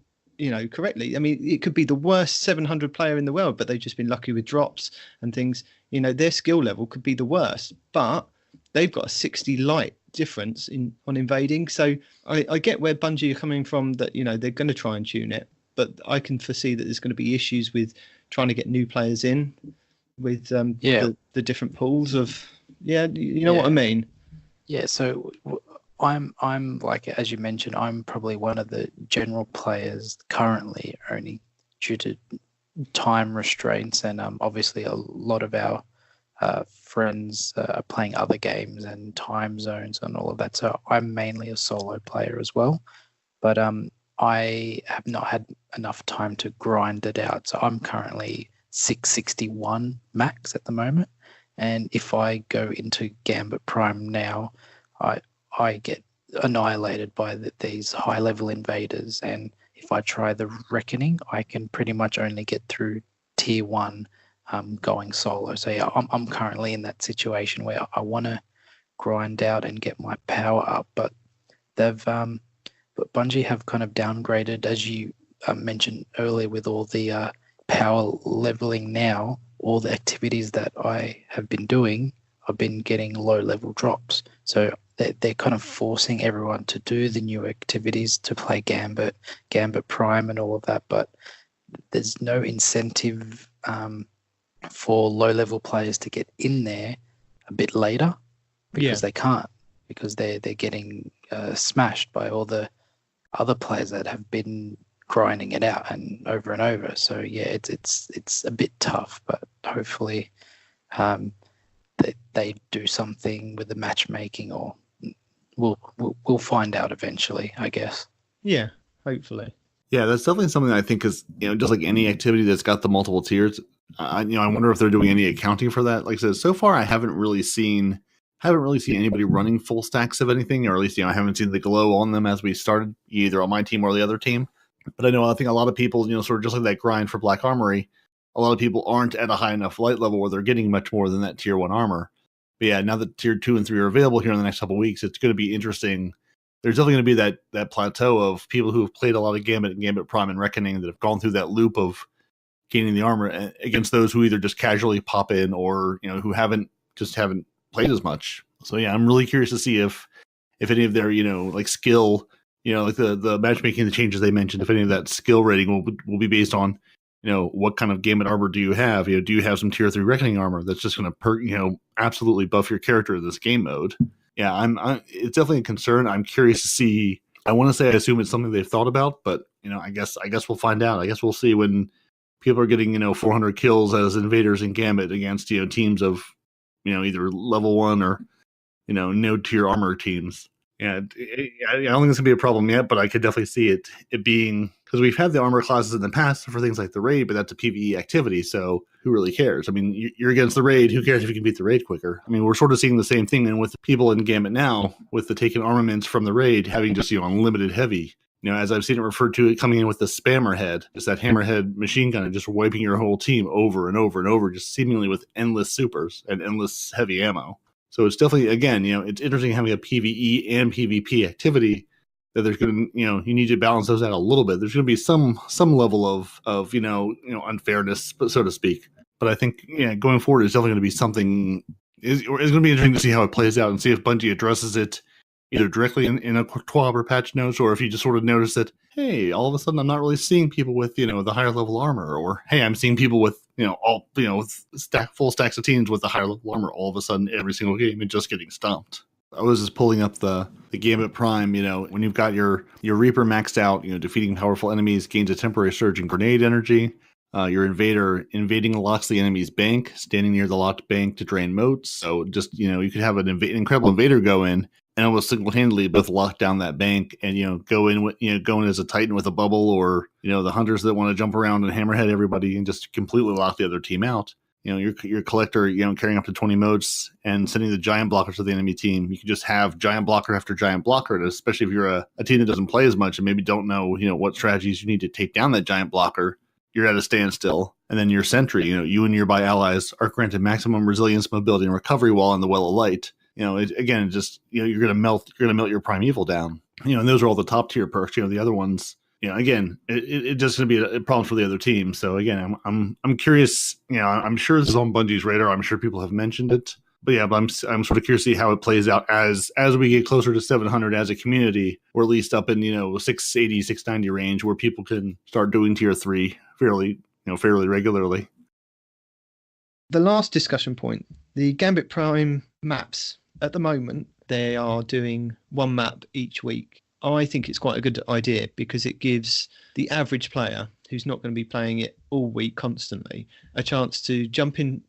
S2: correctly. I mean, it could be the worst 700 player in the world, but they've just been lucky with drops and things. Their skill level could be the worst, but they've got a 60 light difference on invading. So I get where Bungie are coming from, that they're going to try and tune it, but I can foresee that there's going to be issues with trying to get new players in with the different pools of what I mean.
S1: So I'm like, as you mentioned, I'm probably one of the general players currently, only due to time restraints, and obviously a lot of our friends are playing other games and time zones and all of that. So I'm mainly a solo player as well, but I have not had enough time to grind it out. So I'm currently 661 max at the moment, and if I go into Gambit Prime now, I get annihilated by these high level invaders, and if I try the reckoning, I can pretty much only get through tier 1 going solo. So yeah, I'm currently in that situation where I want to grind out and get my power up, but Bungie have kind of downgraded, as you mentioned earlier, with all the power leveling now. All the activities that I have been doing, I've been getting low level drops. So they're kind of forcing everyone to do the new activities to play Gambit Prime and all of that, but there's no incentive for low-level players to get in there a bit later because they can't, because they're getting smashed by all the other players that have been grinding it out and over. So yeah, it's a bit tough, but hopefully they do something with the matchmaking, or we'll find out eventually, I guess.
S2: Yeah, hopefully.
S3: Yeah, that's definitely something I think is, just like any activity that's got the multiple tiers. I wonder if they're doing any accounting for that. Like I said, so far I haven't really seen anybody running full stacks of anything, or at least I haven't seen the glow on them as we started, either on my team or the other team. But I think a lot of people, sort of just like that grind for Black Armory, a lot of people aren't at a high enough light level where they're getting much more than that tier 1 armor. But yeah, now that tier 2 and 3 are available here in the next couple of weeks, it's going to be interesting. There's definitely going to be that plateau of people who have played a lot of Gambit and Gambit Prime and Reckoning that have gone through that loop of gaining the armor against those who either just casually pop in or who haven't played as much. So yeah, I'm really curious to see if any of their like skill, like the matchmaking, the changes they mentioned, if any of that skill rating will be based on what kind of Gambit armor do you have? Do you have some tier 3 Reckoning armor that's just going to absolutely buff your character in this game mode? Yeah, it's definitely a concern. I'm curious to see. I want to say I assume it's something they've thought about, but I guess we'll find out. I guess we'll see when people are getting 400 kills as invaders in Gambit against teams of either level 1 or no tier armor teams. Yeah, I don't think it's gonna be a problem yet, but I could definitely see it being, because we've had the armor classes in the past for things like the raid, but that's a PvE activity, so who really cares? I mean, you're against the raid. Who cares if you can beat the raid quicker? I mean, we're sort of seeing the same thing, and with people in Gambit now, with the taken armaments from the raid having just unlimited heavy. As I've seen it referred to, it coming in with the spammer head, just that hammerhead machine gun, and just wiping your whole team over and over and over, just seemingly with endless supers and endless heavy ammo. So it's definitely, again, it's interesting having a PvE and PvP activity that there's going to, you need to balance those out a little bit. There's going to be some level of unfairness, so to speak. But I think, going forward, it's definitely going to be something. It's going to be interesting to see how it plays out and see if Bungie addresses it either directly in a TWAB or patch notes, or if you just sort of notice that, hey, all of a sudden I'm not really seeing people with, the higher level armor, or hey, I'm seeing people with, full stacks of teams with the higher level armor all of a sudden every single game and just getting stomped. I was just pulling up the Gambit Prime, when you've got your Reaper maxed out, defeating powerful enemies gains a temporary surge in grenade energy. Your invader invading locks the enemy's bank, standing near the locked bank to drain motes. So just, you could have an incredible invader go in and almost single-handedly both lock down that bank and, go in as a Titan with a bubble, or, the hunters that want to jump around and hammerhead everybody and just completely lock the other team out. Your collector, carrying up to 20 motes and sending the giant blocker to the enemy team. You can just have giant blocker after giant blocker, and especially if you're a team that doesn't play as much and maybe don't know, what strategies you need to take down that giant blocker. You're at a standstill. And then your sentry, you and nearby allies are granted maximum resilience, mobility, and recovery while in the well of light. You're gonna melt your primeval down. And those are all the top tier perks. The other ones, again, it's just gonna be a problem for the other team. So again, I'm curious. I'm sure this is on Bungie's radar. I'm sure people have mentioned it. But yeah, I'm sort of curious to see how it plays out as we get closer to 700 as a community, or at least up in 680, 690 range, where people can start doing tier 3 fairly regularly.
S2: The last discussion point, the Gambit Prime maps. At the moment, they are doing one map each week. I think it's quite a good idea because it gives the average player who's not going to be playing it all week constantly a chance to jump in,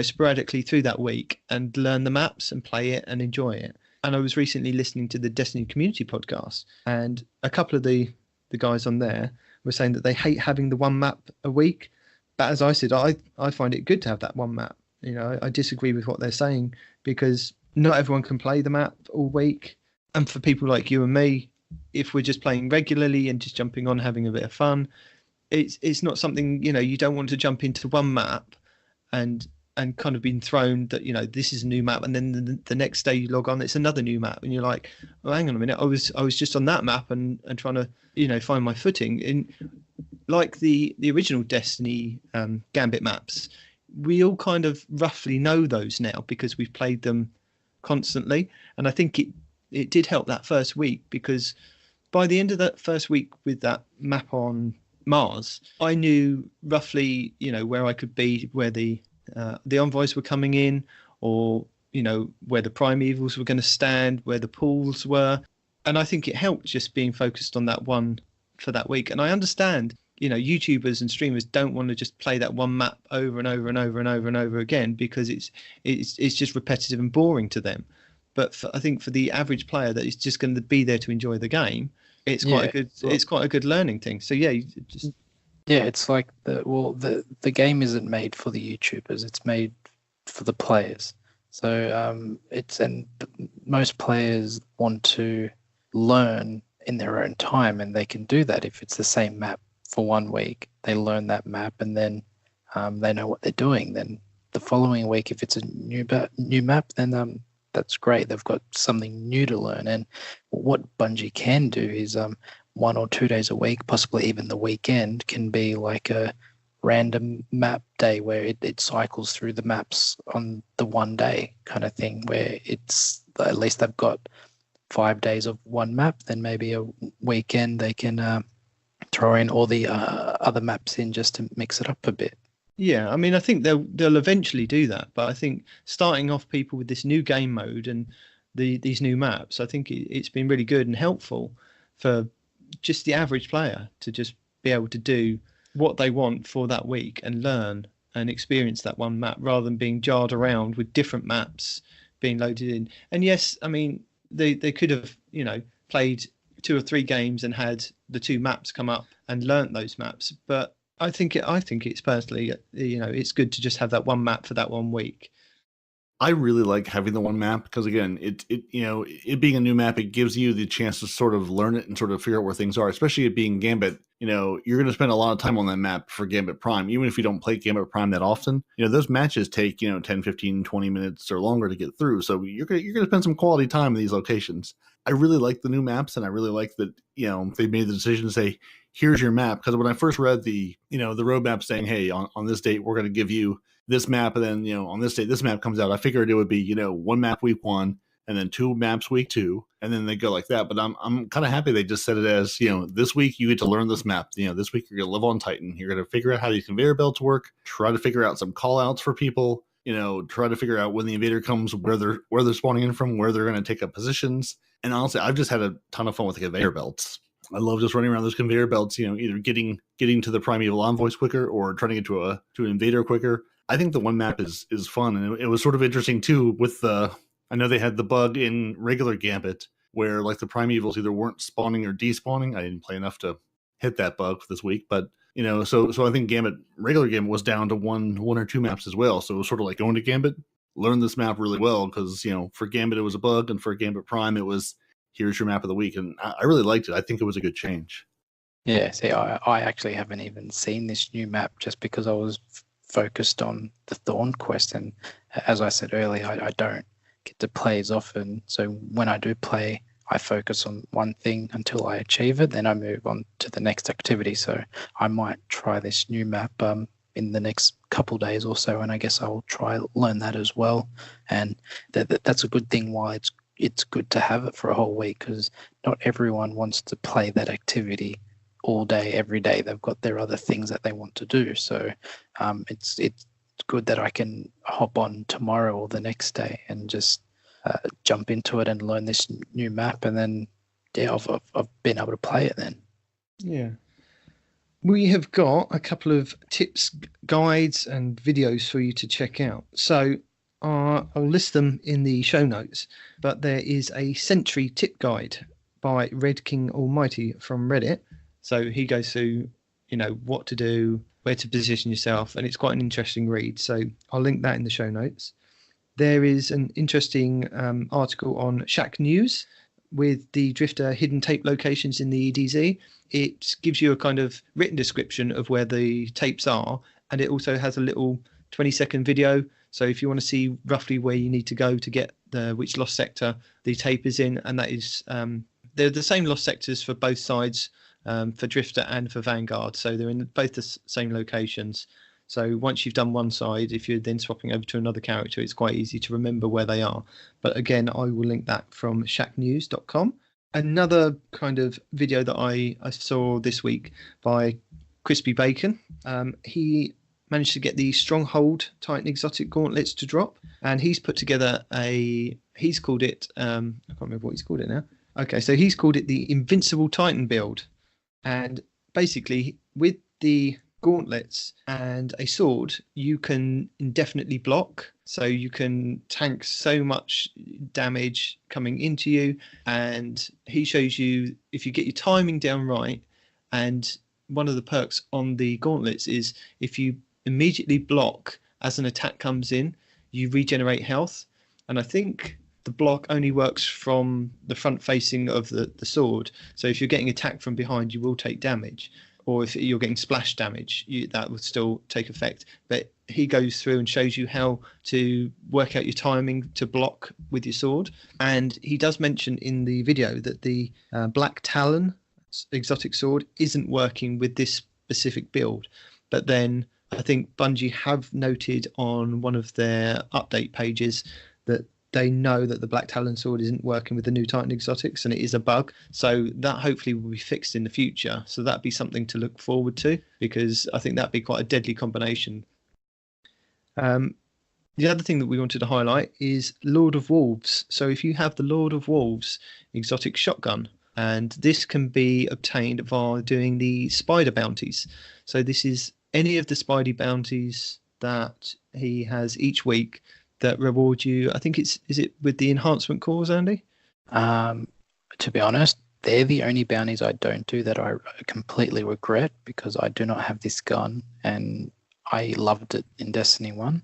S2: sporadically through that week and learn the maps and play it and enjoy it. And I was recently listening to the Destiny Community podcast, and a couple of the guys on there were saying that they hate having the one map a week. But as I said, I find it good to have that one map. I disagree with what they're saying because not everyone can play the map all week. And for people like you and me, if we're just playing regularly and just jumping on, having a bit of fun, it's not something, you don't want to jump into one map and kind of being thrown that, this is a new map. And then the next day you log on, it's another new map. And you're like, oh, hang on a minute. I was just on that map and trying to, find my footing. In like the original Destiny Gambit maps, we all kind of roughly know those now because we've played them constantly. And I think it did help that first week, because by the end of that first week with that map on Mars, I knew roughly, where I could be, where the the envoys were coming in, or where the primevals were going to stand, where the pools were. And I think it helped just being focused on that one for that week. And I understand, YouTubers and streamers don't want to just play that one map over and over and over and over and over again, because it's just repetitive and boring to them. But I think for the average player that is just going to be there to enjoy the game, it's quite a good learning thing. So yeah,
S1: it's like the game isn't made for the YouTubers; it's made for the players. So most players want to learn in their own time, and they can do that if it's the same map for 1 week. They learn that map, and then they know what they're doing. Then the following week, if it's a new map, then that's great. They've got something new to learn. And what Bungie can do is 1 or 2 days a week, possibly even the weekend, can be like a random map day where it cycles through the maps on the 1 day kind of thing, where it's at least they've got 5 days of one map. Then maybe a weekend they can throw in all the other maps in just to mix it up a bit.
S2: Yeah, I mean, I think they'll eventually do that, but I think starting off people with this new game mode and these new maps, I think it's been really good and helpful for just the average player to just be able to do what they want for that week and learn and experience that one map, rather than being jarred around with different maps being loaded in. And yes, I mean, they could have played 2 or 3 games and had the 2 maps come up and learnt those maps, but I think it's personally, it's good to just have that one map for that 1 week.
S3: I really like having the one map because, again, it being a new map, it gives you the chance to sort of learn it and sort of figure out where things are. Especially it being Gambit, you're going to spend a lot of time on that map for Gambit Prime, even if you don't play Gambit Prime that often. Those matches take 10, 15, 20 minutes or longer to get through, so you're going to spend some quality time in these locations. I really like the new maps, and I really like that they made the decision to say, here's your map. Because when I first read the roadmap saying, hey, on this date we're going to give you this map, and then on this date this map comes out, I figured it would be 1 map week 1 and then 2 maps week 2, and then they go like that. But I'm kind of happy they just said it as this week you get to learn this map. This week you're gonna live on Titan. You're gonna figure out how these conveyor belts work. Try to figure out some call outs for people. Try to figure out when the invader comes, where they're spawning in from, where they're gonna take up positions. And honestly, I've just had a ton of fun with the conveyor belts. I love just running around those conveyor belts. Either getting to the primeval envoys quicker or trying to get to an invader quicker. I think the one map is fun, and it was sort of interesting too. With I know they had the bug in regular Gambit where like the primevals either weren't spawning or despawning. I didn't play enough to hit that bug for this week, but so I think regular Gambit was down to one or 2 maps as well. So it was sort of like going to Gambit, learn this map really well because for Gambit it was a bug, and for Gambit Prime it was here's your map of the week, and I really liked it. I think it was a good change.
S1: Yeah, see, I actually haven't even seen this new map just because I was focused on the Thorn Quest, and as I said earlier, I don't get to play as often. So when I do play, I focus on one thing until I achieve it, then I move on to the next activity. So I might try this new map in the next couple days or so, and I guess I'll try learn that as well. And that's a good thing. Why it's good to have it for a whole week, because not everyone wants to play that activity all day, every day. They've got their other things that they want to do. So it's good that I can hop on tomorrow or the next day and just jump into it and learn this new map, and then I've been able to play it then.
S2: Yeah. We have got a couple of tips, guides, and videos for you to check out. So I'll list them in the show notes, but there is a Sentry tip guide by Red King Almighty from Reddit. So he goes through, what to do, where to position yourself, and it's quite an interesting read. So I'll link that in the show notes. There is an interesting article on Shack News with the Drifter hidden tape locations in the EDZ. It gives you a kind of written description of where the tapes are, and it also has a little 20-second video. So if you want to see roughly where you need to go to get which lost sector the tape is in, and that is they're the same lost sectors for both sides, for Drifter and for Vanguard. So they're in both the same locations. So once you've done one side, if you're then swapping over to another character, it's quite easy to remember where they are. But again, I will link that from shacknews.com. Another kind of video that I saw this week by Crispy Bacon. He managed to get the Stronghold Titan Exotic Gauntlets to drop, and he's put together he's called it, I can't remember what he's called it now. Okay, so he's called it the Invincible Titan build. And basically, with the gauntlets and a sword, you can indefinitely block. So you can tank so much damage coming into you. And he shows you, if you get your timing down right, and one of the perks on the gauntlets is if you immediately block as an attack comes in, you regenerate health. And I think the block only works from the front facing of the sword. So if you're getting attacked from behind, you will take damage. Or if you're getting splash damage, that would still take effect. But he goes through and shows you how to work out your timing to block with your sword. And he does mention in the video that the Black Talon exotic sword isn't working with this specific build. But then I think Bungie have noted on one of their update pages that they know that the Black Talon sword isn't working with the new Titan exotics, and it is a bug. So that hopefully will be fixed in the future. So that'd be something to look forward to, because I think that'd be quite a deadly combination. The other thing that we wanted to highlight is Lord of Wolves. So if you have the Lord of Wolves exotic shotgun, and this can be obtained via doing the spider bounties. So this is any of the Spidey bounties that he has each week that reward you. I think is it with the enhancement cores, Andy?
S1: To be honest, they're the only bounties I don't do that I completely regret, because I do not have this gun, and I loved it in Destiny 1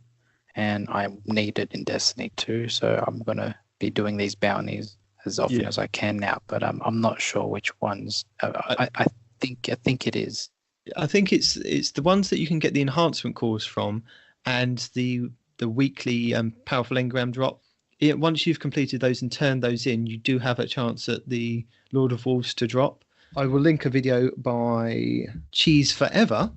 S1: and I need it in Destiny 2, so I'm going to be doing these bounties as often as I can now, but I'm not sure which ones. I think it is.
S2: I think it's the ones that you can get the enhancement cores from, and the weekly powerful engram drop. Once you've completed those and turned those in, you do have a chance at the Lord of Wolves to drop. I will link a video by Cheese Forever,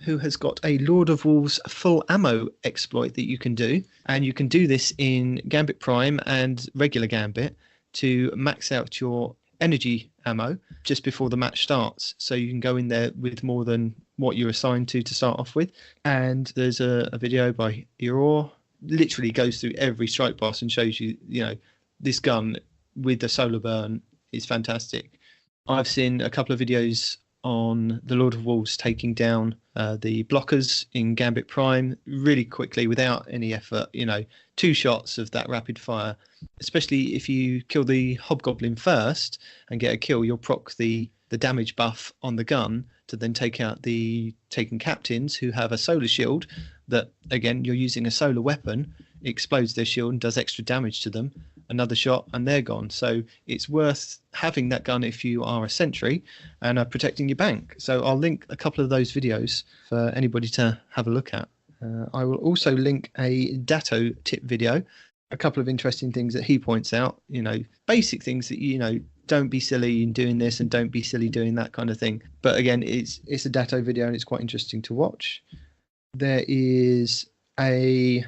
S2: who has got a Lord of Wolves full ammo exploit that you can do, and you can do this in Gambit Prime and regular Gambit to max out your energy ammo just before the match starts, so you can go in there with more than what you're assigned to start off with. And there's a video by Eor, literally goes through every strike boss and shows you, this gun with the solar burn is fantastic. I've seen a couple of videos on the Lord of Wolves taking down the blockers in Gambit Prime really quickly without any effort. 2 shots of that rapid fire, especially if you kill the Hobgoblin first and get a kill, you'll proc the damage buff on the gun to then take out the taken captains who have a solar shield that, again, you're using a solar weapon, explodes their shield and does extra damage to them. Another shot and they're gone. So it's worth having that gun if you are a sentry and are protecting your bank. So I'll link a couple of those videos for anybody to have a look at. I will also link a Datto tip video, a couple of interesting things that he points out, basic things that, don't be silly in doing this and don't be silly doing that kind of thing. But again, it's a Datto video and it's quite interesting to watch. There is a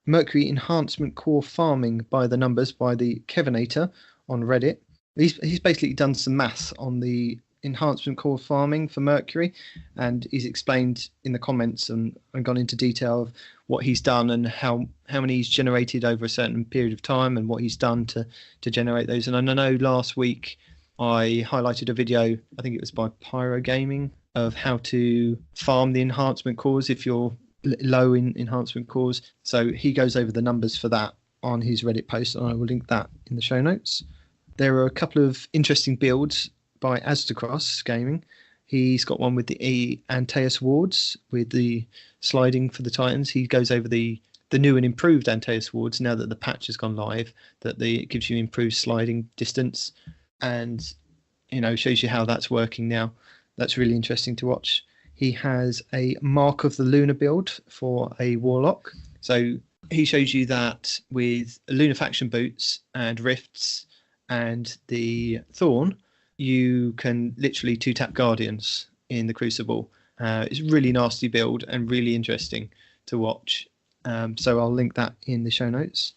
S2: Mercury Enhancement Core Farming by the Numbers by the Kevinator on Reddit. He's basically done some maths on the enhancement core farming for Mercury, and he's explained in the comments and gone into detail of what he's done and how many he's generated over a certain period of time and what he's done to generate those. And I know last week I highlighted a video, I think it was by Pyro Gaming, of how to farm the enhancement cores if you're low in enhancement cores. So he goes over the numbers for that on his Reddit post, and I will link that in the show notes. There are a couple of interesting builds by Asdacross Gaming. He's got one with the Antaeus wards with the sliding for the Titans. He goes over the new and improved Antaeus wards now that the patch has gone live, that it gives you improved sliding distance, and shows you how that's working now. That's really interesting to watch. He has a Mark of the Lunar build for a Warlock. So he shows you that with Lunafaction boots and rifts and the Thorn, you can literally 2-tap Guardians in the Crucible. It's a really nasty build and really interesting to watch. So I'll link that in the show notes.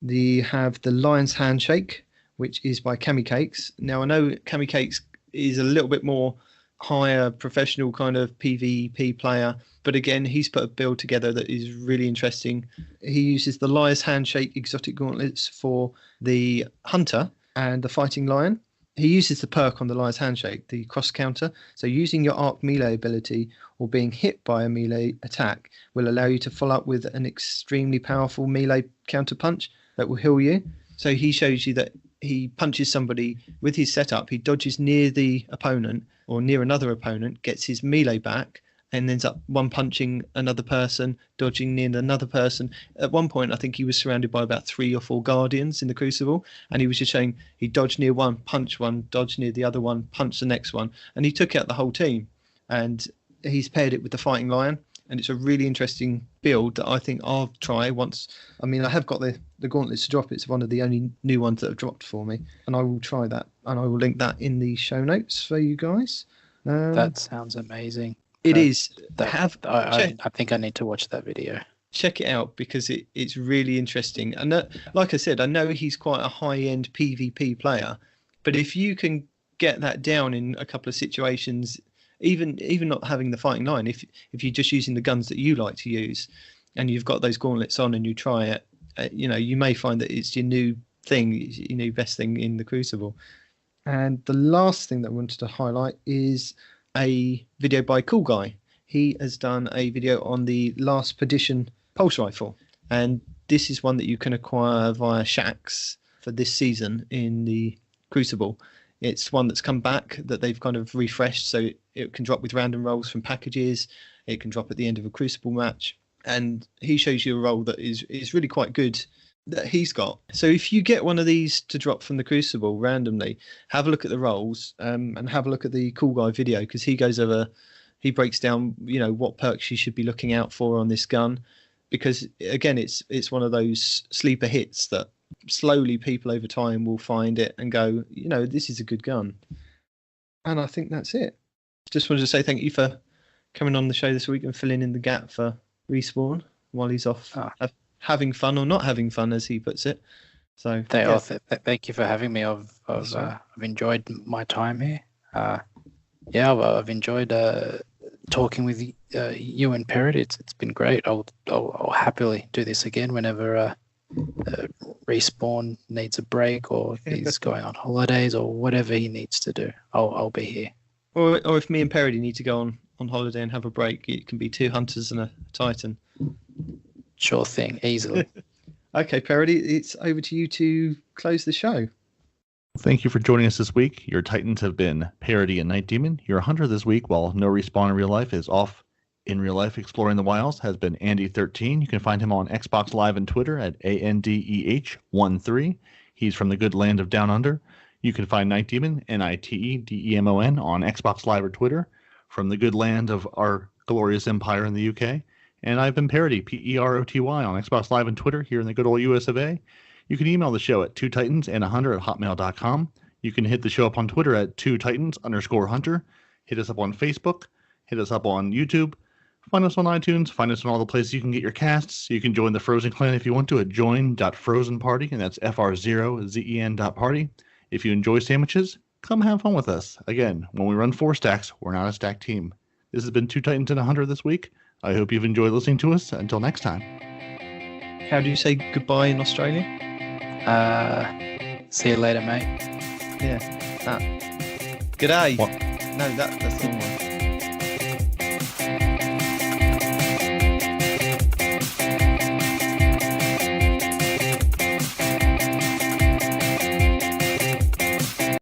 S2: They have the Lion's Handshake, which is by Cami Cakes. Now I know Cami Cakes is a little bit more higher professional kind of PvP player. But again, he's put a build together that is really interesting. He uses the Liar's Handshake exotic gauntlets for the Hunter and the Fighting Lion. He uses the perk on the Liar's Handshake, the cross counter. So using your arc melee ability or being hit by a melee attack will allow you to follow up with an extremely powerful melee counter punch that will heal you. So he shows you that he punches somebody with his setup, he dodges near the opponent or near another opponent, gets his melee back, and ends up one punching another person, dodging near another person. At one point, I think he was surrounded by about 3 or 4 guardians in the Crucible, and he was just saying he dodged near one, punch one, dodge near the other one, punch the next one, and he took out the whole team. And he's paired it with the Fighting Lion, and it's a really interesting build that I think I'll try once. I mean, I have got the gauntlets to drop. It's one of the only new ones that have dropped for me, and I will try that, and I will link that in the show notes for you guys.
S1: That sounds amazing.
S2: It is.
S1: I think I need to watch that video.
S2: Check it out because it's really interesting. And like I said, I know he's quite a high-end PvP player, but if you can get that down in a couple of situations, even not having the Fighting Lion, if you're just using the guns that you like to use, and you've got those gauntlets on and you try it, you may find that it's your new thing, best thing in the Crucible. And the last thing that I wanted to highlight is a video by Cool Guy. He has done a video on the last Perdition pulse rifle, and this is one that you can acquire via Shacks for this season in the Crucible. It's one that's come back that they've kind of refreshed, so it can drop with random rolls from packages. It can drop at the end of a Crucible match, and he shows you a roll that is really quite good that he's got. So if you get one of these to drop from the Crucible randomly, have a look at the rolls and have a look at the Cool Guy video, because he breaks down what perks you should be looking out for on this gun, because again it's one of those sleeper hits that slowly people over time will find it and go, this is a good gun. And I think that's it. Just wanted to say thank you for coming on the show this week and filling in the gap for Respawn while he's off having fun, or not having fun, as he puts it. So
S1: thank you for having me. I've enjoyed my time here. I've enjoyed talking with you and Peroty. It's been great. I'll happily do this again whenever Respawn needs a break, or if he's going on holidays, or whatever he needs to do. I'll be here.
S2: Or if me and Peroty need to go on holiday and have a break, it can be 2 hunters and a Titan.
S1: Sure thing, easily.
S2: Okay, Peroty, it's over to you to close the show.
S3: Thank you for joining us this week. Your Titans have been Peroty and Nitedemon. Your Hunter this week, while no Respawn in real life, is off in real life exploring the wilds, has been Andeh13. You can find him on Xbox Live and Twitter at ANDEH13. He's from the good land of Down Under. You can find Nitedemon, NITEDEMON, on Xbox Live or Twitter, from the good land of our glorious empire in the UK. And I've been Peroty, Peroty, on Xbox Live and Twitter here in the good old US of A. You can email the show at 2titansandahunter@hotmail.com. You can hit the show up on Twitter at 2titans_hunter. Hit us up on Facebook. Hit us up on YouTube. Find us on iTunes. Find us on all the places you can get your casts. You can join the Frozen Clan if you want to at join.frozenparty, and that's FR0ZEN.party. If you enjoy sandwiches, come have fun with us. Again, when we run 4 stacks, we're not a stacked team. This has been 2 Titans and a Hunter this week. I hope you've enjoyed listening to us. Until next time.
S2: How do you say goodbye in Australia?
S1: See you later, mate.
S2: Yeah. G'day. What? No, that's the wrong one.